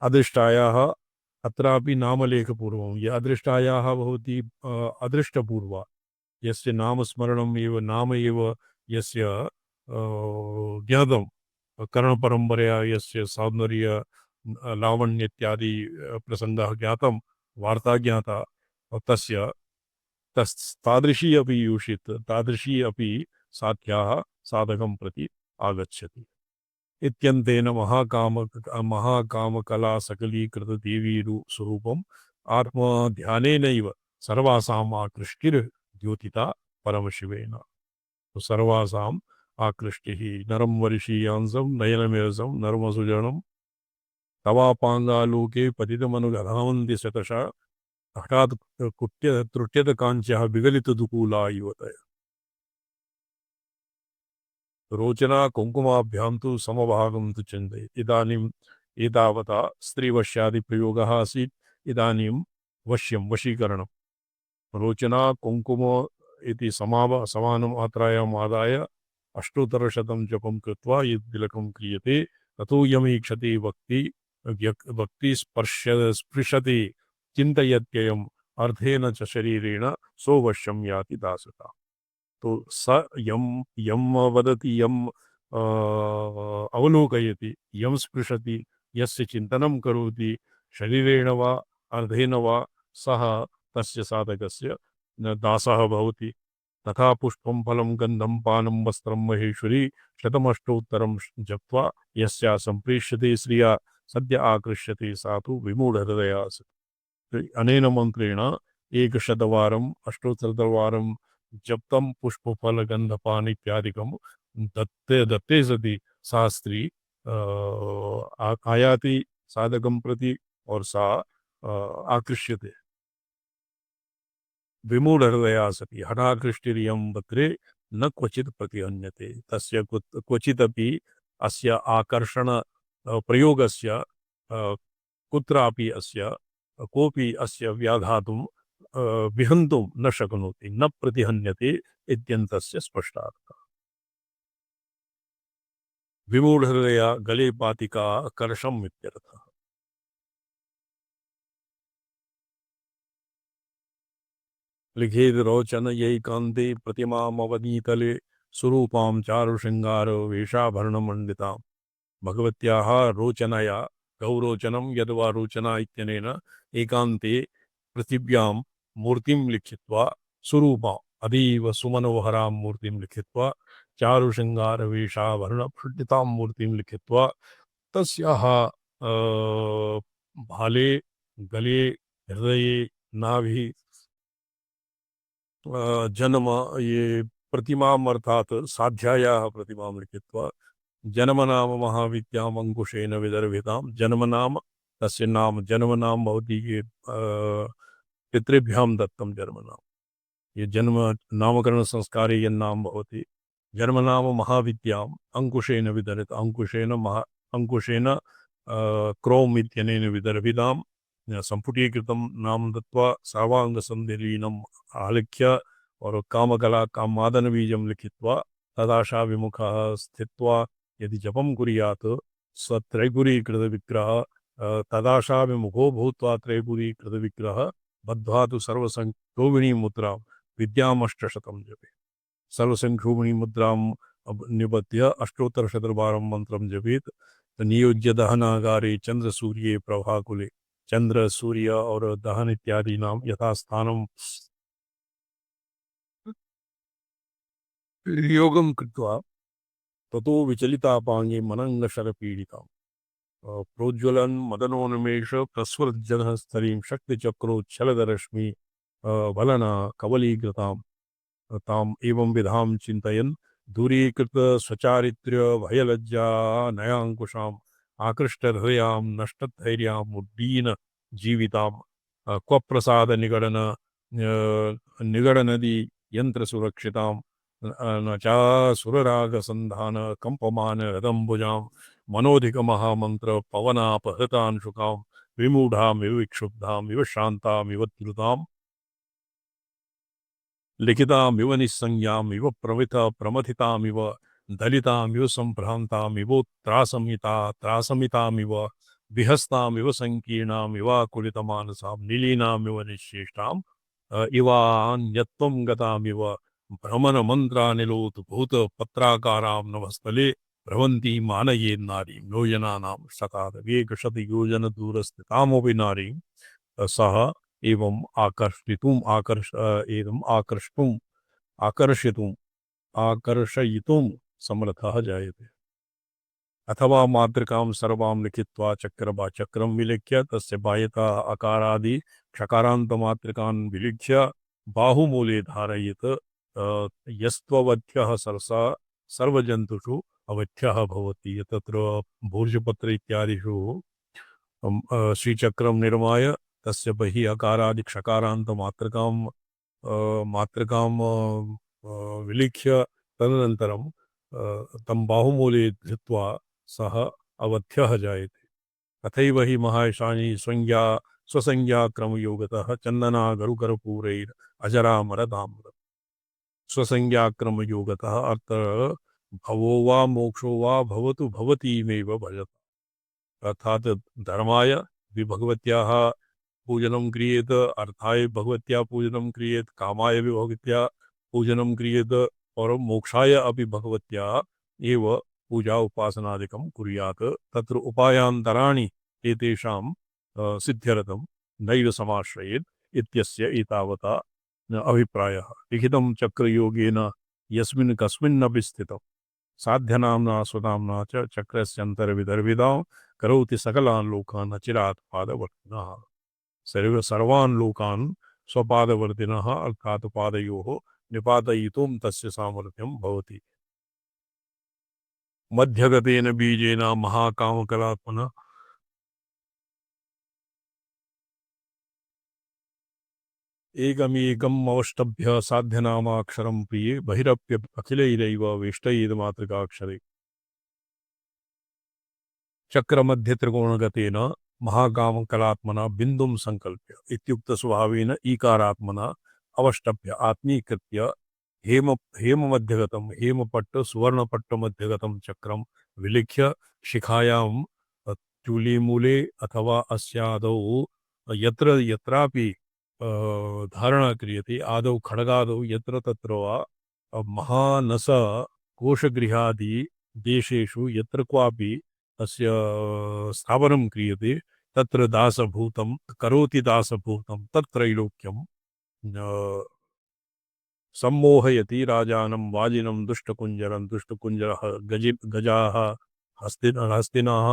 अदृष्टायाः अत्रापि नामलेखपूर्वं ये अदृष्टायाः भवति अदृष्टपूर्वा यस्य नामस्मरणम् एव नाम एव यस्य ज्ञातं करणपरम्परया यस्य सौन्दर्य लावण्य इत्यादि प्रसङ्गः ज्ञातं वार्ता ज्ञाता तस्य तादृशी अपि यूषित् तादृशी अपि साध्याः साधकं प्रति आगच्छति। इत्यन्तेन महाकामकला सकलीकृत देवीरूपम् आत्मध्यानेनैव सर्वासाम् आकृष्टिर्द्योतिता परमशिवेन। तो सर्वासाम् आकृष्टिः नरं वर्षीयांसं नयनमेरसं नर्मसुजनं तवापाङ्गालोके पतितमनुगधावन्ति शतशः हठात् त्रुट्यतकाञ्चः विगलितदुकूला युवतयः। रोचना कुङ्कुमाभ्यां तु समभागं तु चिन्तयेत्। इदानीम् एतावता स्त्रीवश्यादिप्रयोगः आसीत्। इदानीं वश्यं वशीकरणं रोचना कुङ्कुम इति समानमात्रायाम् आदाय अष्टोत्तरशतं जपं कृत्वा यत् तिलकं क्रियते ततो यमीक्षते भक्ति स्पृशति चिन्तयत्ययम् अर्थेन च शरीरेण सोऽवश्यं याति दासता। तो स यम यम वदति यम अवलोकयति यम स्पृशति यस्य चिन्तनं करोति शरीरेण वा अर्धेन वा सः तस्य साधकस्य दासः भवति। तथा पुष्पं फलं गन्धं पानं वस्त्रं महेश्वरी शतमष्टोत्तरं जप्त्वा यस्या सम्प्रेष्यते श्रिया सद्य आकृष्यते सा तु विमूढहृदया आसीत्। अनेन मन्त्रेण एकशतवारम् अष्टोत्तरवारं जप्तं पुष्पफलगन्धपान इत्यादिकं दत्ते सति सा स्त्री आयाति साधकं प्रति और सा आकृष्यते। विमूढहृदया सति हठाकृष्टिरियं वक्रे न क्वचित् प्रतिहन्यते। तस्य क्वचिदपि अस्य आकर्षण प्रयोगस्य कुत्रापि अस्य कोऽपि अस्य व्याघातुं विहन्तुं न शक्नोति न प्रतिहन्यते इत्यन्तस्य स्पष्टार्थः। विमूढहृदया गले पातिका कर्षम् इत्यर्थः। लिखेद रोचन यैकान्ते प्रतिमामवनीतले स्वरूपां चारुशृङ्गार वेषाभरणमण्डितां भगवत्याः रोचनया गौरोचनं यद्वा रोचना इत्यनेन एकान्ते पृथिव्यां मूर्तिं लिखित्वा स्वरूपाम् अतीव सुमनोहरां मूर्तिं लिखित्वा चारुशृङ्गारवेषाभरणभूषितां मूर्तिं लिखित्वा तस्याः भाले गले हृदये नाभि जन्म ये प्रतिमाम् अर्थात साध्यायाः प्रतिमां लिखित्वा जन्म नाम महाविद्याम् अंकुशेन विदर्भितां जन्म नाम तस्य नाम जन्म नाम भवति ये पितृभ्यां दत्तं जन्म नाम ये जन्म नामकरण संस्कारे यन्नाम भवति जन्म नाम महाविद्याम् अंकुशेन विदर्भित अंकुशेन क्रोम इत्यनेन विदर्भितां संपुटीकृतं नाम दत्वा सर्वांगसंधिलीनम् आलिख्य और कामकला कामादन बीजं लिखित्वा तदाशा विमुखः स्थित्वा यदि जपं कुर्यात् स त्रैपुरीकृत विग्रह तदाशा विमुखो भूत्वा त्रैपुरीकृत विग्रह बद्ध्वा तु सर्वसंक्षोभिणी मुद्रां विद्यामष्टशतं जपे सर्वसंक्षोभिणी मुद्रां निबध्य अष्टोत्तरशतबारं मंत्रं जपेत नियोज्य दहनागारे चंद्र सूर्ये प्रभाकुले चंद्र सूर्य और दहन इत्यादि नाम यथास्थानं योगं कृत्वा ततो विचलितापाङ्गे मनङ्गशरपीडिताम् प्रोज्वलन् मदनोन्मेष प्रस्वरज्जनः स्थलीं शक्तिचक्रोच्छलदरश्मि वलना कवलीकृतां ताम् एवं विधां चिन्तयन् दूरीकृत स्वचारित्र्य भयलज्जा नयाङ्कुशाम् आकृष्टहृदयां नष्टधैर्याम् उड्डीन जीवितां क्व प्रसाद निगडन निगडनदी यंत्र सुरक्षितां न चा सुरराग संधान कंपमान हृदम्बुजां मनोधिक महामंत्र पवनापहृतांशुकां विमूढ़ां विक्षुब्धां विव शांतां विव द्रुतां लिखितामिव निस्संज्ञामिव प्रमिथ प्रमथितामिव दलितामिव संभ्रान्तामिव त्रासमितामिव विहस्तामिव संकीर्णामिवाकुलितमानसां नीलीनामिव निश्चेष्टां इवान्यत्वं गतामिव भ्रमण मंत्रानिलोत भूत पत्राकारां नभस्थले भ्रवन्ती मानयेन् नारीं योजनानां शतादवेकशत योजन दूरस्थितामपि नारीं सह एवं आकर्षयितुं समर्थः जायते अथवा मातृकां सर्वां लिखित्वा चक्रं विलिख्य तस्य बाह्यता अकारादि क्षकारान्तमातृकान् विलिख्य बाहुमूले धारयेत् यस्त्ववध्यः सरसा सर्वजन्तुषु अवध्यः भवति तत्र भूर्जपत्र इत्यादिषु श्रीचक्रं निर्माय तस्य बहिः अकारादि क्षकारान्त मातृकां विलिख्य तदनन्तरं तं बाहुमूले धृत्वा सः अवध्यः जायते तथैव हि महायशानी स्वसंज्ञाक्रमयोगतः चन्दना गरुकरपूरैर् अजरामरदाम्र स्वसंज्ञाक्रमयोगतः अर्थ भवो वा मोक्षो वा भवतु भवतीमेव भजत अर्थात धर्माय भी भगवत्याः पूजनं क्रियेत अर्थाय भगवत्याः पूजनं क्रियेत कामाय भी भगवत्याः पूजनं क्रियेत और मोक्षाय अपि भगवत्याः एव पूजा उपासनादिकं कुर्यात् तत्र उपायान्तराणि एतेषां सिद्ध्यर्थं नैव समाश्रयेत् इत्यस्य एतावता अभिप्रायः लिखितं चक्रयोगेन यस्मिन् कस्मिन्नपि स्थितं साध्यनाम्ना स्वनाम्ना च चक्रस्यन्तर्विदर्भिदां करोति सकलान् लोकान् अचिरात् पादवर्तिनः सर्वान् लोकान् स्वपादवर्तिनः अर्थात् पादयोः निपातयितुं तस्य सामर्थ्यं भवति मध्यगतेन बीजेन महाकामकलात्मना एकमेकम् अवष्टभ्य साध्यनामाक्षरं प्रिये बहिरप्य अखिलैरैव वेष्टयेद मातृकाक्षरे चक्रमध्ये त्रिकोणगतेन महाकामकलात्मना बिन्दुं संकल्प्य इत्युक्तस्वभावेन ईकारात्मना अवष्टभ्य आत्मीकृत्य हेममध्यगतं हेमपट्ट सुवर्णपट्टमध्यगतं चक्रं विलिख्य शिखायां चूलीमूले अथवा अस्यादौ यत्र यत्रापि धारणा क्रियते आदौ खड्गादौ यत्र तत्र वा महानस कोशगृहादि देशेषु यत्र क्वापि तस्य स्थापनं क्रियते तत्र दासभूतं करोति दासभूतं तत्रैलोक्यं सम्मोहयति राजानं वाजिनं दुष्टकुञ्जरं दुष्टकुञ्जरः गजाः हस्तिनः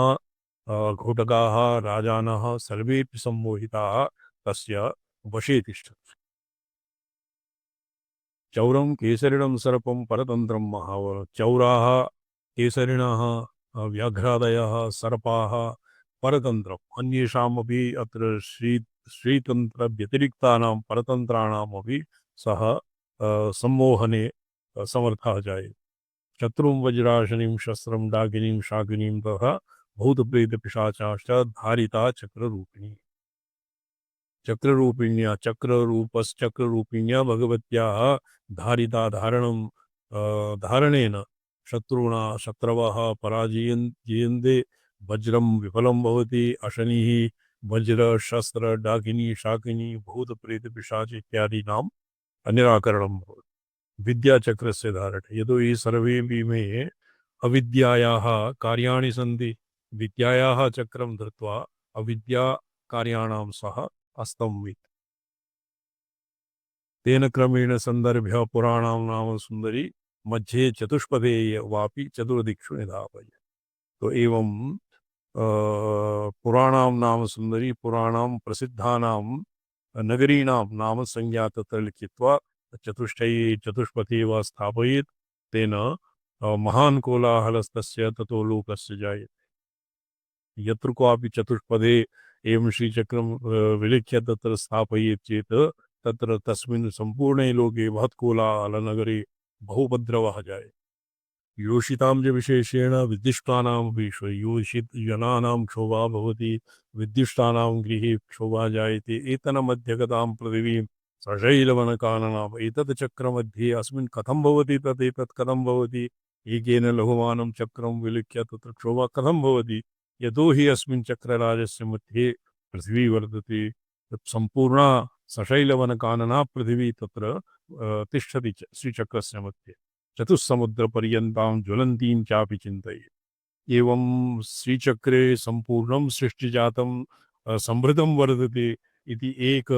घोटकाः राजानः सर्वेपि सम्मोहिताः तस्य वशे तिष्ठन्ति चौरं केसरिणं सर्पं परतन्त्रं महावर चौराः केसरिणः व्याघ्रादयः सर्पाः परतन्त्रम् अन्येषामपि अत्र श्रीतन्त्रव्यतिरिक्तानां परतन्त्राणामपि सः सम्मोहने समर्थः जायते शत्रुं वज्राशनिं शस्त्रं डाकिनीं शाकिनीं तथा भूतप्रेतपिशाचाश्च धारिता चक्ररूपिणी चक्ररूपिण्या चक्ररूपश्चक्ररूपिण्या भगवत्याः धारिता धारणेन शत्रवः जयन्ते वज्रं विफलं भवति अशनिः वज्र शस्त्र डाकिनी शाकिनी भूतप्रेतपिशाच इत्यादीनां निराकरणं भवति विद्याचक्रस्य धारणे यतो हि सर्वेपि मे अविद्यायाः कार्याणि सन्ति विद्यायाः चक्रं धृत्वा अविद्याकार्याणां सह अस्तं वित् तेन क्रमेण सन्दर्भ्य पुराणां नाम सुंदरी मध्ये चतुष्पदे वापि चतुर्दिक्षु निधापय तो एवं पुराणां नाम सुंदरी पुराणां प्रसिद्धानां नगरीणां नाम संज्ञा तत्र लिखित्वा चतुष्पथे वा स्थापयेत् तेन महान् कोलाहलस्तस्य ततो लोकस्य जायते यत्र क्वापि चतुष्पदे एवं श्रीचक्रं विलिख्य तत्र स्थापयेत् चेत् तत्र तस्मिन् सम्पूर्णे लोके महत्कोलाहलनगरे बहुपद्रवः जायते योषितां च विशेषेण विद्युष्टानामपि जनानां क्षोभा भवति विद्युष्टानां गृहे क्षोभा जायते एतन्मध्यगतां पृथिवीं सशैलवनकाननाम् एतत् चक्रमध्ये अस्मिन् कथं भवति तदेतत् कथं भवति एकेन लघुमानं चक्रं विलिख्य तत्र क्षोभा कथं भवति यतो हि अस्मिन् चक्रराजस्य मध्ये पृथिवी वर्तते सम्पूर्णा सशैलवनकानना पृथिवी तत्र तिष्ठति श्रीचक्रस्य मध्ये चतुस्समुद्रपर्यन्तां ज्वलन्तीं चापि चिन्तयेत् एवं श्रीचक्रे सम्पूर्णं सृष्टिजातं संभृतं वर्तते इति एक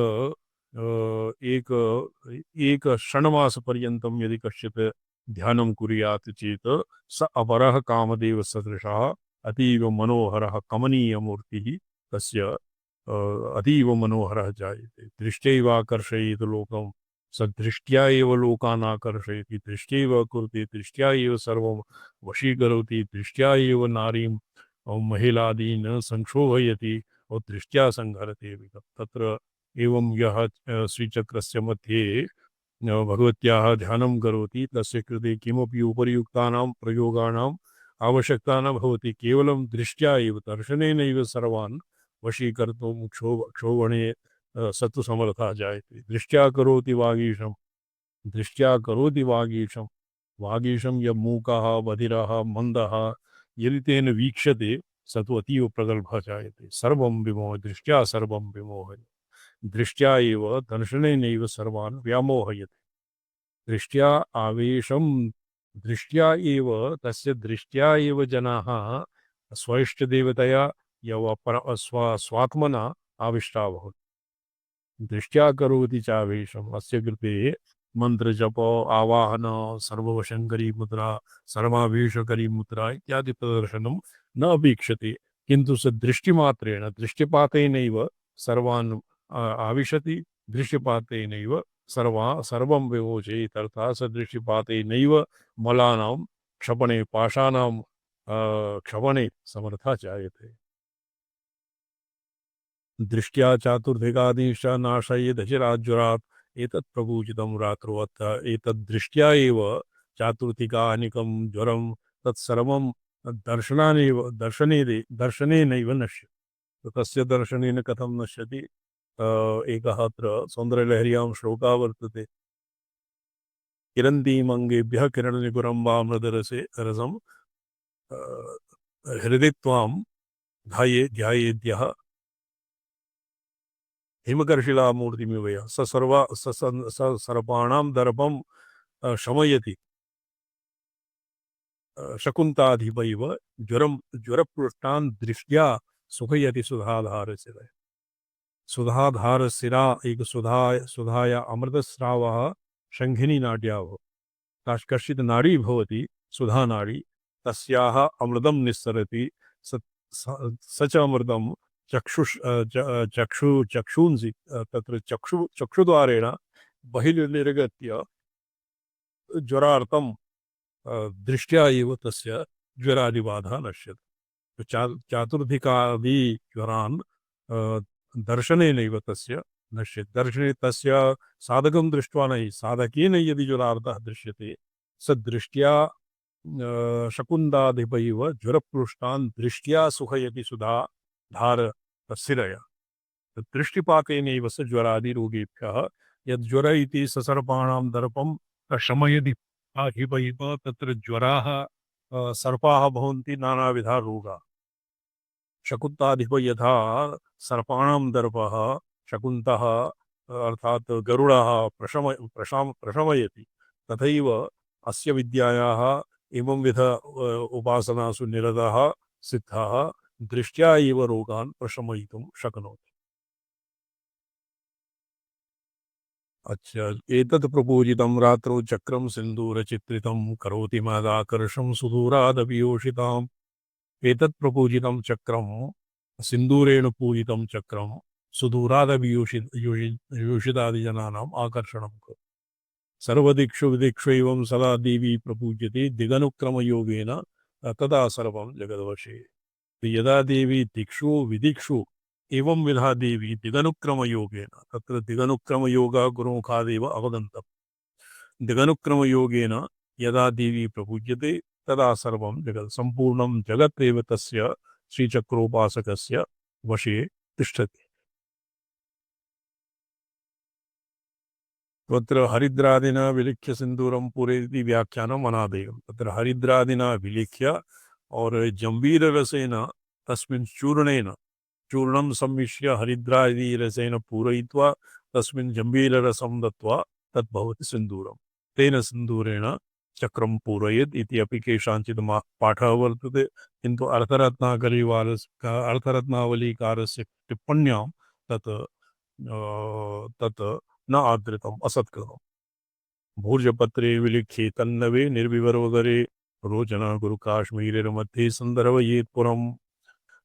षण्मासपर्यन्तं यदि कश्चित् ध्यानं कुर्यात् चेत् स अपरः कामदेवसदृशः अतीव मनोहरः कमनीयमूर्तिः तस्य अतीव मनोहरः जायते दृष्ट्यैवाकर्षयेत् लोकं सदृष्ट्या एव लोकान् आकर्षयति दृष्ट्यैव कुरुते दृष्ट्या एव सर्वं वशीकरोति दृष्ट्या एव नारीं महिलादीन् संक्षोभयति और दृष्ट्या संहरते तत्र एवं यः श्रीचक्रस्य मध्ये भगवत्याः ध्यानं करोति तस्य कृते किमपि उपर्युक्तानां प्रयोगाणाम् आवश्यकता न भवति केवलं दृष्ट्या एव दर्शनेनैव सर्वान् वशीकर्तुं क्षोभणे सत्तु समर्थः जायते दृष्ट्या करोति वागीशं वागीशं यः मूकः बधिरः मन्दः यदि तेन वीक्ष्यते स तु अतीव प्रगल्भः जायते सर्वं विमोह दृष्ट्या सर्वं विमोहयति दृष्ट्या एव दर्शनेनैव सर्वान् व्यामोहयति दृष्ट्या आवेशं दृष्ट्या एव तस्य दृष्ट्या एव जनाः स्वइष्टदेवतया स्वात्मना आविष्टा भवन्ति दृष्ट्या करोति चावेशम् अस्य कृते मंत्रजप आवाहन सर्ववशंकरी मुद्रा सर्वावेशकरी मुद्रा इत्यादि प्रदर्शनं न अपेक्षते किन्तु स दृष्टिमात्रेण दृष्टिपातेनैव सर्वान् आविशति दृष्टिपातेनैव सर्वं विमोचयेत् अर्थात् स दृष्टिपातेनैव मलानां क्षपणे पाशानां क्षपणे समर्थः जायते दृष्ट्या चातुर्धिकादीश नाशयेदचिराज्वरात् एतत् प्रपूजितं रात्रोऽथ एतद् दृष्ट्या एव चातुर्थिकानिकं ज्वरं तत्सर्वं दर्शनेनैव नश्यते तस्य दर्शनेन कथं नश्यति एकः अत्र सौन्दर्यलहर्यां श्लोकः वर्तते किरन्तीमङ्गेभ्यः किरणनिपुरं वा मृदरसे रसं हृदि त्वां ध्यायेद्यः हिमकर्शिलामूर्तिमिव यः स सर्वाणां दर्पं शमयति शकुन्ताधिपैव ज्वरपृष्ठान् दृष्ट्या सुखयति सुधाधारस्य सुधाधारशिरा एक सुधाया अमृतस्रावः शङ्खिनी नाड्याव कश्चित् नाडी भवति सुधा नाडी तस्याः अमृतं निस्सरति स च अमृतं चक्षूंसि तत्र चक्षुद्वारेण बहिर्निर्गत्य ज्वरार्थं दृष्ट्या एव तस्य ज्वरादिबाधा नश्यति चातुर्धिकादि ज्वरान् दर्शनेनैव तस्य नश्यति दर्शने तस्य साधकं दृष्ट्वा नहि साधकेन यदि ज्वरार्थः दृश्यते स दृष्ट्या शकुन्दाधिपैव ज्वरपृष्ठान् दृष्ट्या सुखयति सुधा धार शिरया दृष्टिपातेनैव स ज्वरादिरोगेभ्यः यज्ज्वर इति ससर्पाणां दर्पं शमयति अधिपैव तत्र ज्वराः सर्पाः भवन्ति नानाविधा रोगाः शकुन्ताधिप यथा सर्पाणां दर्पः शकुन्तः अर्थात् गरुडः प्रशमयति तथैव अस्य विद्यायाः एवंविध उपासनासु निरतः सिद्धः दृष्ट्या एव रोगान् प्रशमयितुं शक्नोति। अच्छा एतत् प्रपूजितं रात्रौ चक्रं सिन्दूरचित्रितं करोति महदाकर्षं सुदूरादपि एतत् प्रपूजितं चक्रं सिन्दूरेण पूजितं चक्रं सुदूरादपि योषितादिजनानाम् आकर्षणं करोति सर्वदिक्षु विदिक्षु एवं सदा देवी प्रपूज्यते दिगनुक्रमयोगेन तदा सर्वं जगद्वशे यदा देवी दिक्षु विदिक्षु एवं विधा देवी दिगनुक्रमयोगेन तत्र दिगनुक्रमयोगः गुरुमुखादेव अवगन्तव्यः दिगनुक्रमयोगेन यदा देवी प्रपूज्यते तदा सर्वं जगत् सम्पूर्णं जगत् एव तस्य श्रीचक्रोपासकस्य वशे तिष्ठति तत्र हरिद्रादिना विलिख्य सिन्दूरं पूरयति व्याख्यानम् अनादेयं तत्र हरिद्रादिना विलिख्य और जम्बीररसेन तस्मिन् चूर्णं सम्मिश्य हरिद्रादिरसेन पूरयित्वा तस्मिन् जम्बीररसं दत्त्वा तद् भवति सिन्दूरं तेन सिन्दूरेण चक्रं पूरयेत् इति अपि केषाञ्चित् पाठः वर्तते किन्तु अर्थरत्नावलीकारस्य टिप्पण्यां तत् न आदृतम् असत्कृतम् भूर्जपत्रे विलिख्ये तन्नवे निर्विवरोदरे रोचना गुरुकाश्मीरमध्ये सन्दर्भयेत्पुरं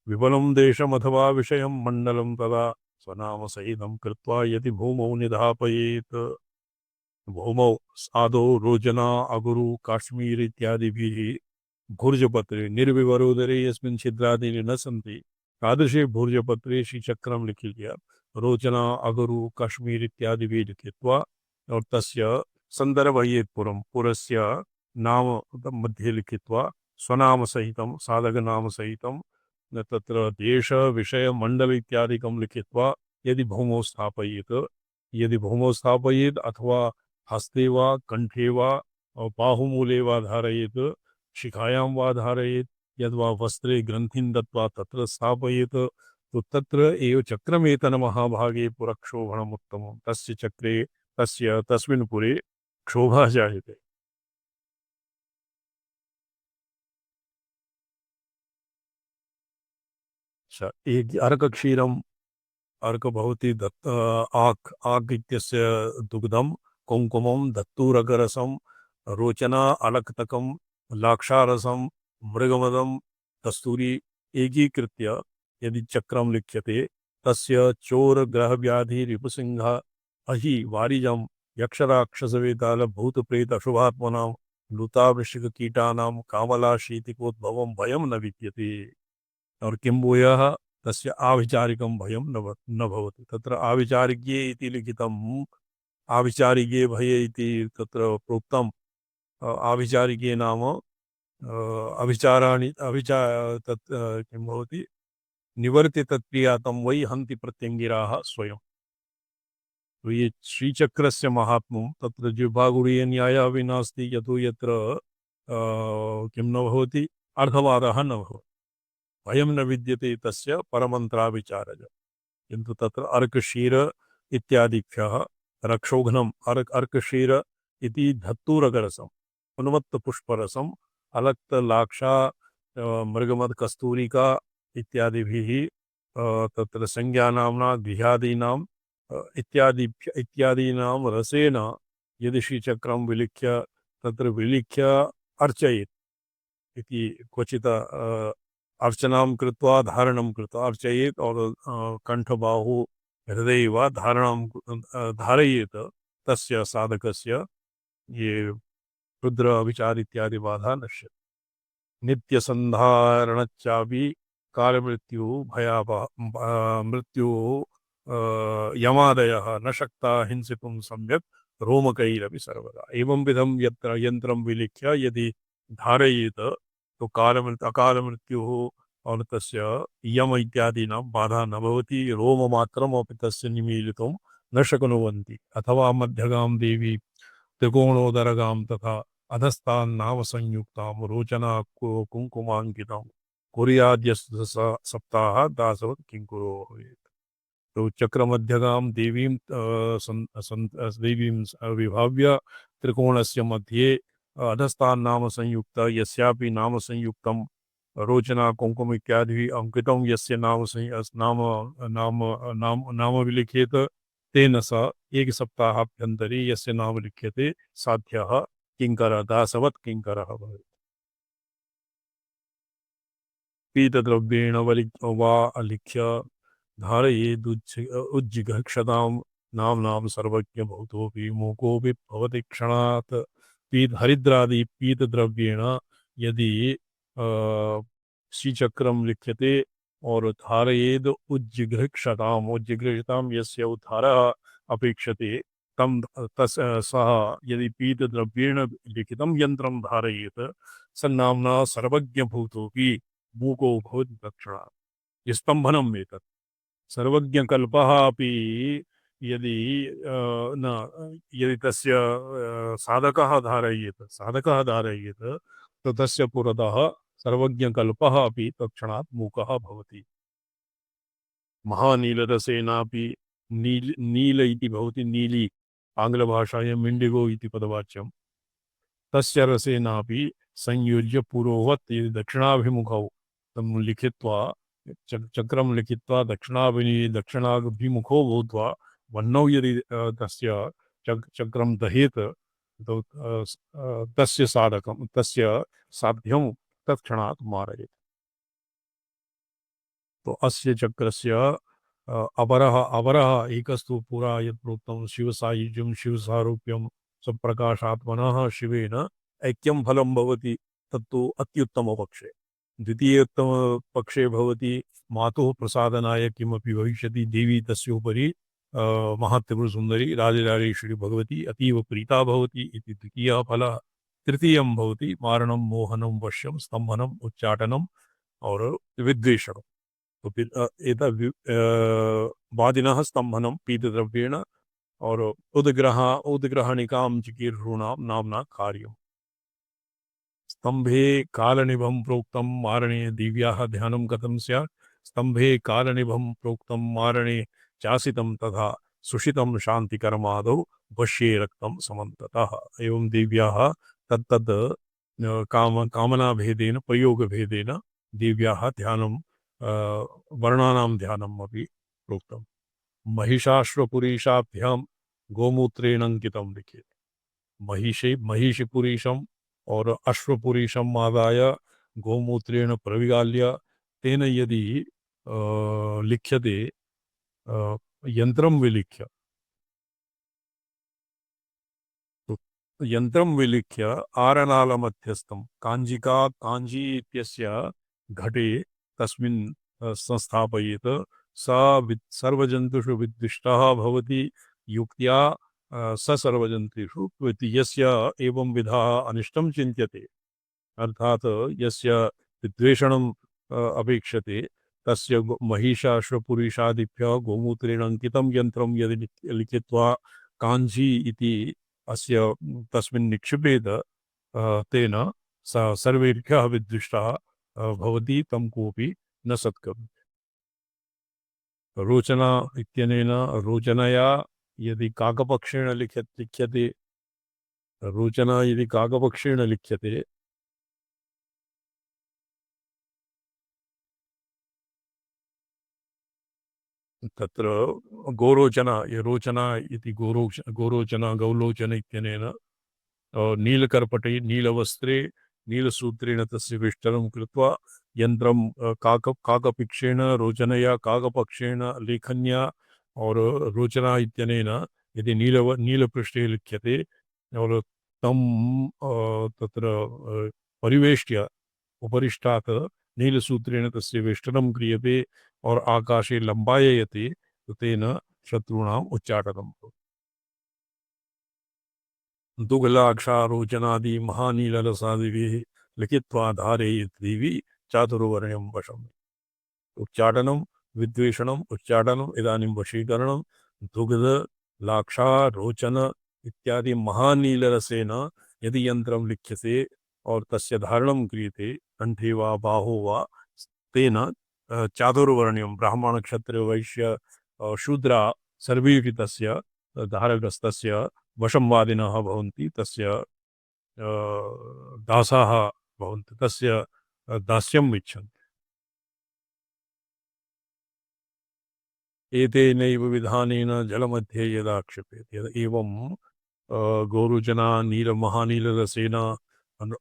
विबलं देशमथवा विषयं मण्डलं तदा स्वनामसहितं कृत्वा यदि भूमौ निधापयेत् भूमौ आदौ रोजना अगुरु काश्मीर इत्यादिभिः भूर्जपत्रे निर्विवरोदरे यस्मिन् छिद्रादीनि न सन्ति तादृशे भूर्जपत्रे श्रीचक्रं लिखित्वा रोचना अगुरु काश्मीर इत्यादिभिः लिखित्वा और तस्य सन्दर्भयेत् पुरस्य नाम मध्ये लिखित्वा स्वनाम सहितं साधकनाम सहितं तत्र देश विषय मंडल इत्यादिकं लिखित्वा यदि भूमौ स्थापयेत् अथवा हस्ते वा कंठे वा बाहुमूले वा धारयेत् शिखायां वा धारयेत् यद्वा वस्त्रे ग्रन्थिं दत्वा तत्र स्थापयेत् तो तत्र एव चक्रमेतन महाभागे पुरक्षोभणम् उत्तमं तस्य चक्रे तस्मिन् पुरे क्षोभः जायते अर्कक्षीरम् अर्क भवति आक् इत्यस्य दुग्धं कुङ्कुमं दत्तूरगरसं रोचना अलक्तकं लाक्षारसं मृगमदं कस्तूरी एकीकृत्य यदि चक्रं लिख्यते तस्य चोर ग्रह व्याधि रिपुसिंह अहि वारिजं यक्षराक्षसवेताल भूतप्रेत अशुभात्मनां लुतावृश्चिक कीटानां कामला शीतिकोद्भवं भयं न विद्यते और किं भूयः तस्य आविचारिकं भयं न भवति तत्र आविचारिके इति लिखितम् आविचारिके भये इति तत्र प्रोक्तम् आविचारिके नाम अभिचाराणि तत् किं भवति निवर्तितत्प्रियातं वै हन्ति प्रत्यङ्गिराः स्वयं। तो ये श्रीचक्रस्य महात्म्यं तत्र जिह्वागुडीयन्यायः विनास्ति यतो यत्र किं न भवति अर्धवादः न भवति भयं न विद्यते तस्य परमन्त्राविचारज किन्तु तत्र अर्कशीर इत्यादिभ्यः रक्षोघ्नम् अर्कशीर इति धत्तूरगरसम् उन्मत्तपुष्परसम् अलक्तलाक्षा मृगमदकस्तूरिका इत्यादिभिः तत्र संज्ञानाम्ना गृहादीनां इत्यादीनां रसेन यदि श्रीचक्रं विलिख्य तत्र विलिख्य अर्चयेत् इति क्वचित् अर्चनां कृत्वा धारणं कृत्वा अर्चयेत् और कंठबाहु हृदय वा धारणं धारयेत् तस्य साधकस्य ये रुद्र विचार इत्यादि बाधा नश्यते। नित्यसन्धारणच्चापि कालमृत्यु भयावह मृत्यु यमादयः न शक्ता हिंसितुं सम्यक् रोमकैरपि सर्वदा एवं विधं यत्र यन्त्रं विलिख्य यदि धारयेत् तो अकाल मृत्युः और तस्य यम इत्यादीनां बाधा न भवति रोममात्रमपि तस्य निमीलितुं न शक्नुवन्ति। अथवा मध्यगां देवी त्रिकोणोदरगां तथा अधस्तान्नाम संयुक्तां रोचना कुङ्कुमाङ्कितां कुर्याद्यस्तु सप्ताह दासवत् किङ्कुरो भवेत्। तो चक्रमध्यगां देवीं देवीं विभाव्य त्रिकोणस्य मध्ये अधस्तान् नाम संयुक्त यस्यापि नाम संयुक्तं रोचना कुंकुम इत्यादि अंकितं यस्य नाम नाम नाम नाम नाम विलिख्येत तेन स एक सप्ताहाभ्यन्तरे यस्य नाम लिख्यते साध्यः किंकर दासवत् किंकरः भवेत्। पीतद्रव्येण वा अलिख्य धारयेद् उज्जिघक्षतां नाम्नां सर्वज्ञ भूतोऽपि मूकोऽपि भवति क्षणात्। हरिद्रादि पीतद्रव्येण यदि श्रीचक्रं लिख्यते और धारयेद् उज्जिघृक्षतां यस्य उद्धारः अपेक्षते तम सः यदि पीतद्रव्येण लिखितं यन्त्रं धारयेत् सन्नाम्ना सर्वज्ञभूतोऽपि मूको भवति तत्क्षणात्। स्तम्भनम् एतत् सर्वज्ञकल्पः अपि यदि यदि तस्य साधकः धारयेत् तो तस्य पुरतः सर्वज्ञकल्पः अपि तत्क्षणात् मूकः भवति। महानीलरसेनापि नील इति भवति नीली आङ्ग्लभाषायाम् इंडिगो इति पदवाच्यं तस्य रसेनापि संयोज्य पुरोवत् यदि दक्षिणाभिमुखौ तं लिखित्वा चक्रं लिखित्वा दक्षिणाभिमुखो भूत्वा वह्नौ यदि तस्य चक्रं दहेत् तो तस्य साधकं तस्य साध्यं तत्क्षणात् मारयेत्। तो अस्य चक्रस्य अपरः एकस्तु पुरा यत् प्रोक्तं शिवसायुज्यं शिवसारूप्यं स्वप्रकाशात्मनः शिवेन ऐक्यं फलं भवति तत्तु अत्युत्तमपक्षे। द्वितीयोत्तमपक्षे भवति मातुः प्रसादनाय किमपि भविष्यति देवी तस्योपरि महात्रिपुरसुन्दरी राजराजेश्वरी भगवती अतीव प्रीता भवति इति द्वितीयः फलः। तृतीयं भवति मारणं मोहनं वश्यं स्तम्भनम् उच्चाटनम् और विद्वेषणम्। तो फिर वादिनः स्तम्भनं पीतद्रव्येण और उद्ग्रहणिकां चिकीर्षूणां नाम्ना कार्यम्। स्तंभे कालनिभं प्रोक्तं मारणे दिव्याः ध्यानं कथं स्यात्। स्तंभे कालनिभं प्रोक्तं मारणे चासितं तथा सुषितं शान्तिकरमादौ वश्ये रक्तं समन्ततः। एवं दिव्याः तत्तद् कामनाभेदेन प्रयोगभेदेन दिव्याः ध्यानं वर्णानां ध्यानम् अपि प्रोक्तम्। महिषाश्वपुरीषाभ्यां गोमूत्रेण अंकितं लिखित महिषीपुरीशम और अश्वपुरीशम आदाय गोमूत्रेण प्रविगाल्य तेन यदि लिख्यते यंत्रं विलिख्य यंत्रं विलिख्य आरनालमध्यस्थं कांजी इत्यस्य घटे तस्मिन् संस्थापयेत् सा सर्वजन्तुषु विद्विष्टः भवति युक्त्या स सर्वजन्तुषु यस्य एवं विधाः अनिष्टं चिन्त्यते अर्थात् यस्य विद्वेषणम् अपेक्षते तस्य महिषाश्वपुरीषादिभ्यः गोमूत्रेण अंकितं यन्त्रं यदि लिखित्वा काञ्जी इति अस्य तस्मिन् निक्षिपेत तेन सर्वेभ्यः विद्विष्टः भवति, तं कोऽपि न सत्करोति। रोचना इत्यनेन रोचनया यदि काकपक्षेण लिख्यते, रोचना यदि काकपक्षेण लिख्यते तत्र गोरोचना, ये रोचना इति गोरोचना गौलोचन इत्यनेन नीलकर्पटे नीलवस्त्रे नीलसूत्रेण तस्य वेष्टनं कृत्वा यन्त्रं काकपक्षेण रोचनया काकपक्षेण लेखन्या और रोचना इत्यनेन यदि नीलपृष्ठे लिख्यते और तं तत्र परिवेष्ट्य उपरिष्टात् नीलसूत्रेण तस्य वेष्टनं क्रियते और आकाशे लम्बाययते, तेन शत्रूणाम् उच्चाटनं भवति। दुग्लाक्षारोचनादि महानीलरसादिभिः लिखित्वा धारयेत् देवी चातुर्वर्ण्यं वशम्। उच्चाटनं, विद्वेषणम्, उच्चाटनम्, इदानीं वशीकरणं, दुग्ध लाक्षा रोचन इत्यादि महानीलरसेन यदि यन्त्रं लिख्यते और तस्य धारणं क्रियते कंठे वा बाहो वा, तेन चातुर्वर्ण्यं ब्राह्मण क्षत्रिय वैश्य शूद्रा सर्वेपि तस्य धारकस्तस्य वशंवादिनः भवन्ति, तस्य दासाः भवन्ति, तस्य दास्यम् इच्छन्ति। एतेनैव विधानेन जलमध्ये यदा क्षिपेत्, यद एवं गोरोचना नीलमहानीलरसेन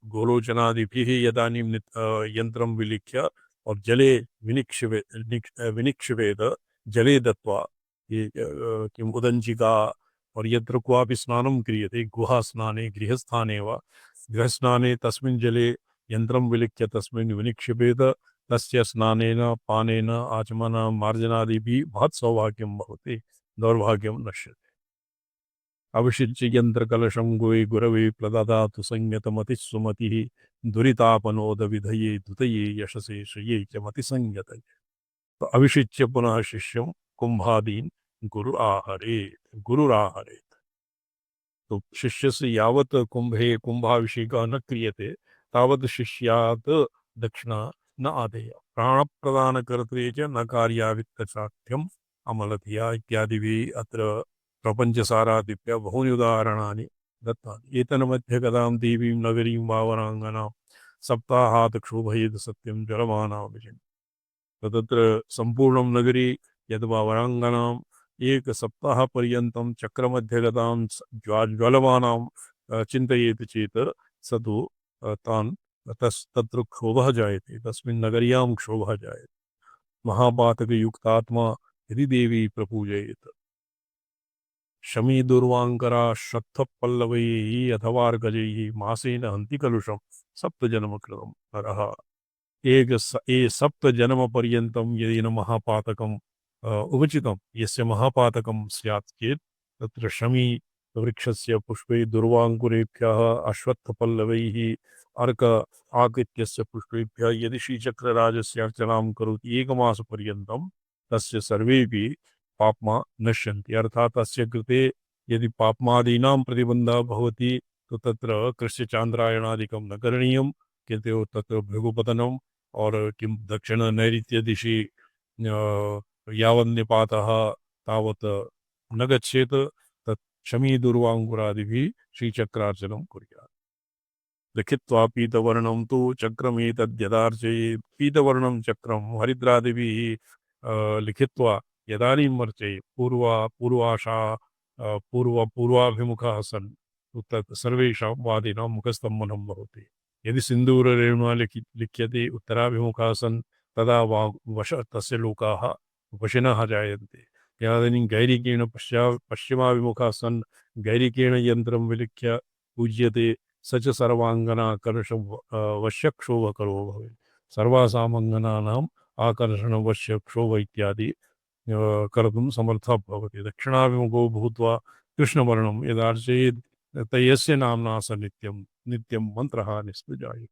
गोरोचनादिभिः यदानीं यन्त्रं विलिख्य और जले विनिक्षिपेत, जले दत्वा ये किम् उदञ्चिका और यत्र क्वापि स्नानं क्रियते गुहास्नाने गृहस्थाने वा, गृहस्नाने तस्मिन् जले यन्त्रं विलिख्य तस्मिन् विनिक्षिपेत, तस्य स्नानेन पानेन आचमन मार्जनादिभिः महत् सौभाग्यं भवति, दौर्भाग्यं नश्यते। अविषिच्य यन्त्रकलशं गुवे गुरवे प्रददातु संयतमतिः सुमतिः, दुरितापनोद विधये दुतये यशसे श्रिये च मतिसंयतये। तो अविषिच्य पुनः शिष्यं कुंभादीन गुरुराहरे। तो शिष्य से यावत कुंभे कुंभाभिषेकः न क्रियते तावत् शिष्यात् दक्षिणा न आदेय। प्राण प्रदान कर्तृ च न कार्यावित्तसाध्यम अमलधिया इत्यादिभिः अत्र प्रपञ्चसारादिभ्यः बहूनि उदाहरणानि दत्तानि। एतन्मध्ये कदां देवीं नगरीं वावराङ्गनां सप्ताहात् क्षोभयेत् सत्यं जलमानां विजयम्। तत्र सम्पूर्णं नगरी यद्वा वराङ्गनाम् एक सप्ताह पर्यन्तं चक्रमध्ये गतां ज्वालमानां चिन्तयेत् चेत् स तु तान् तत्र क्षोभः जायते, तस्मिन् नगर्यां क्षोभः जायते। महापातकयुक्तात्मा यदि देवी प्रपूजयेत् शमी दुर्वांकरा श्रद्धपल्लवैः अथवार्गजैः मासेन हन्ति कलुषं सप्तजन्मकृतं नरः। ये सप्तजन्म पर्यन्तं यदि न महापातकं उपचितं यस्य महापातकं स्यात् चेत् तत्र शमी वृक्षस्य पुष्पे दुर्वाङ्कुरेभ्यः अश्वत्थपल्लवैः अर्क आकृत्यस्य पुष्पेभ्यः यदि श्रीचक्रराजस्य अर्चनां करोति एकमासपर्यन्तं तस्य सर्वेपि पाप्मा नश्यन्ति। अर्थात् तस्य कृते यदि पाप्मादीनां प्रतिबन्धः भवति तो तत्र कृष्यचान्द्रायणादिकं न करणीयं, किन्तु तत्र भृगुपतनं और किं दक्षिण नैऋत्य दिशि यावन्निपातः तावत् न गच्छेत्, तत् शमी दुर्वाङ्कुरादिभिः श्रीचक्रार्चनं कुर्यात्। लिखित्वा पीतवर्णं तु चक्रमेतद्यदार्चयेत्। पीतवर्णं चक्रं हरिद्रादिभिः लिखित्वा यदानीम् अर्चयेत् पूर्वाशा पूर्वाभिमुखः सन् तत् सर्वेषां वादिनां मुखस्तम्भनं भवति। यदि सिन्दूररेणुना लिख्यते उत्तराभिमुखः सन् तदा तस्य लोकाः वशिनः जायन्ते। इदानीं गैरिकेण पश्चिमाभिमुखः सन् गैरिकेण यन्त्रं विलिख्य पूज्यते स च सर्वाङ्गनाकर्ष वश्यक्षोभकरो भवेत्। सर्वासाम् अङ्गनानाम् आकर्षणवश्यक्षोभ इत्यादि कर्तुं समर्थः भवति। दक्षिणाभिमुखो भूत्वा कृष्णवर्णं यदार्चयेत् तयस्य नाम्ना स नित्यं मन्त्रः निस्तुजायते।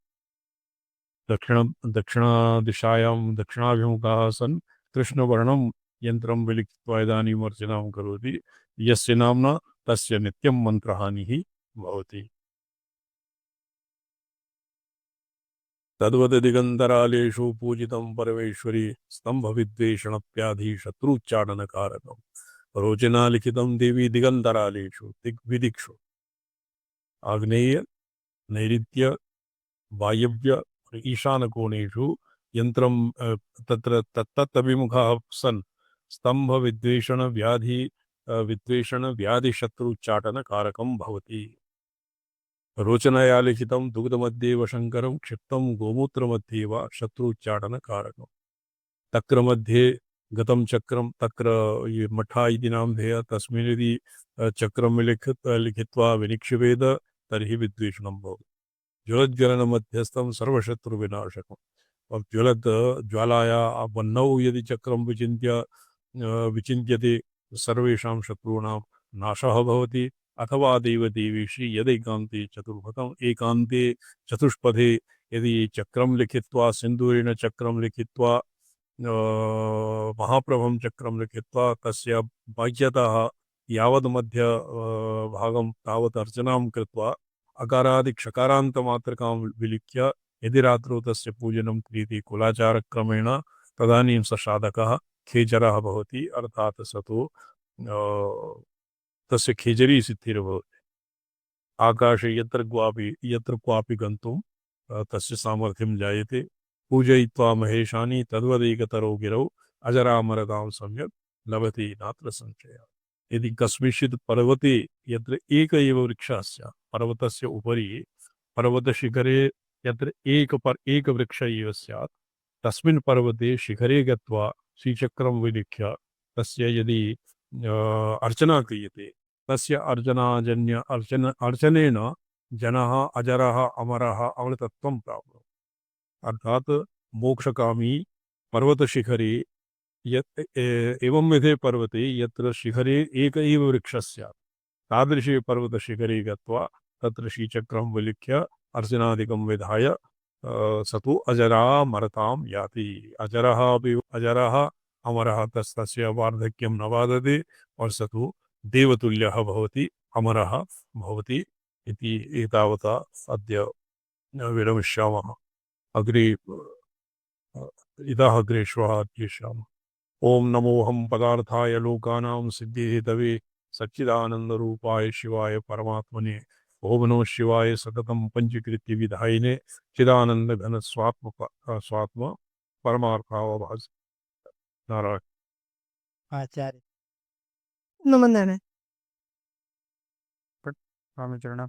दक्षिणादिशायां दक्षिणाभिमुखः सन् कृष्णवर्णं यन्त्रं विलिखित्वा इदानीम् अर्चनां करोति यस्य नाम्ना तस्य नित्यं मन्त्रहानिः भवति। तद्वत् दिगन्तरालेषु पूजितं परमेश्वरी स्तम्भविद्वेषणप्याधि शत्रुच्चाटनकारकम् रोचना लिखितं देवी दिगन्तरालेषु दिग्विदिक्षु आग्नेय नैऋत्य वायव्य और ईशानकोणेषु यन्त्रं तत्र तत्तत् अभिमुखः सन् विद्वेषण व्याधि शत्रुच्चाटनकारकं भवति। रोचनया लिखितं दुग्धमध्ये वशङ्करं क्षिप्तं गोमूत्रमध्ये वा शत्रुच्चाटनकारकम् तक्रमध्ये गतं चक्रं तक्र ये मठा इति नामधेय तस्मिन् यदि चक्रं लिखित्वा विनिक्षिपेद तर्हि विद्वेषणं भवति। ज्वलज्वलनमध्यस्थं सर्वशत्रुविनाशकम् और ज्वालाया वह्नौ यदि चक्रं विचिन्त्यते सर्वेषां शत्रूणां नाशः भवति। अथवा देवदेवीषि यदैकान्ते चतुर्भुतम् एकान्ते चतुष्पथे यदि चक्रं लिखित्वा सिन्दूरेण चक्रं लिखित्वा महाप्रभं चक्रं लिखित्वा तस्य बाह्यतः यावत् मध्य भागं तावत् अर्चनां कृत्वा अकारादिक्षकारान्तमात्रकां विलिख्य यदि रात्रौ तस्य पूजनं क्रियते कुलाचारक्रमेण तदानीं स साधकः खेचरः भवति अर्थात् स तु तस्य खेचरी सिद्धिर्भवति। आकाशे यत्र क्वापि गन्तुं तस्य सामर्थ्यं जायते पूजयित्वा महेशानि तद्वदेकतरो गिरौ अजरामरतां सम्यक् लभते नात्र संशयः। यदि कस्मिंश्चित् पर्वते यत्र एक एव वृक्षः स्यात् पर्वतस्य उपरि पर्वतशिखरे यत्र एक वृक्ष एव स्यात् तस्मिन् पर्वते शिखरे गत्वा श्रीचक्रं विलिख्य तस्य यदि अर्चना क्रियते तस्य अर्चनेन जनः अजरः अमरः अमृतत्वं प्राप्नोति। अर्थात मोक्षकामी पर्वतशिखरे एवं विधे पर्वते यत्र शिखरे एक एव वृक्षः स्यात् तादृशे पर्वतशिखरे गत्वा तत्र श्रीचक्रं विलिख्य अर्चनादिकं विधाय स तु अजरामरतां याति। अजरः अपि अजरः अमरः तस्य वार्धक्यं न बाधते और स तु देवतुल्यः भवति अमरः भवति इति एतावता अद्य विरमिष्यामः। अग्रे इतः अग्रे श्वः अध्येष्यामः। ओम नमोऽहं पदार्थाय लोकानां सिद्धिहेतवे सच्चिदानन्दरूपाय शिवाय परमात्मने ओम नमः शिवाय सततं पंचकृत्य विधायिने चिदानंद घन स्वात्म परमार्थावभास नारायण आचार्य नमन रामचरण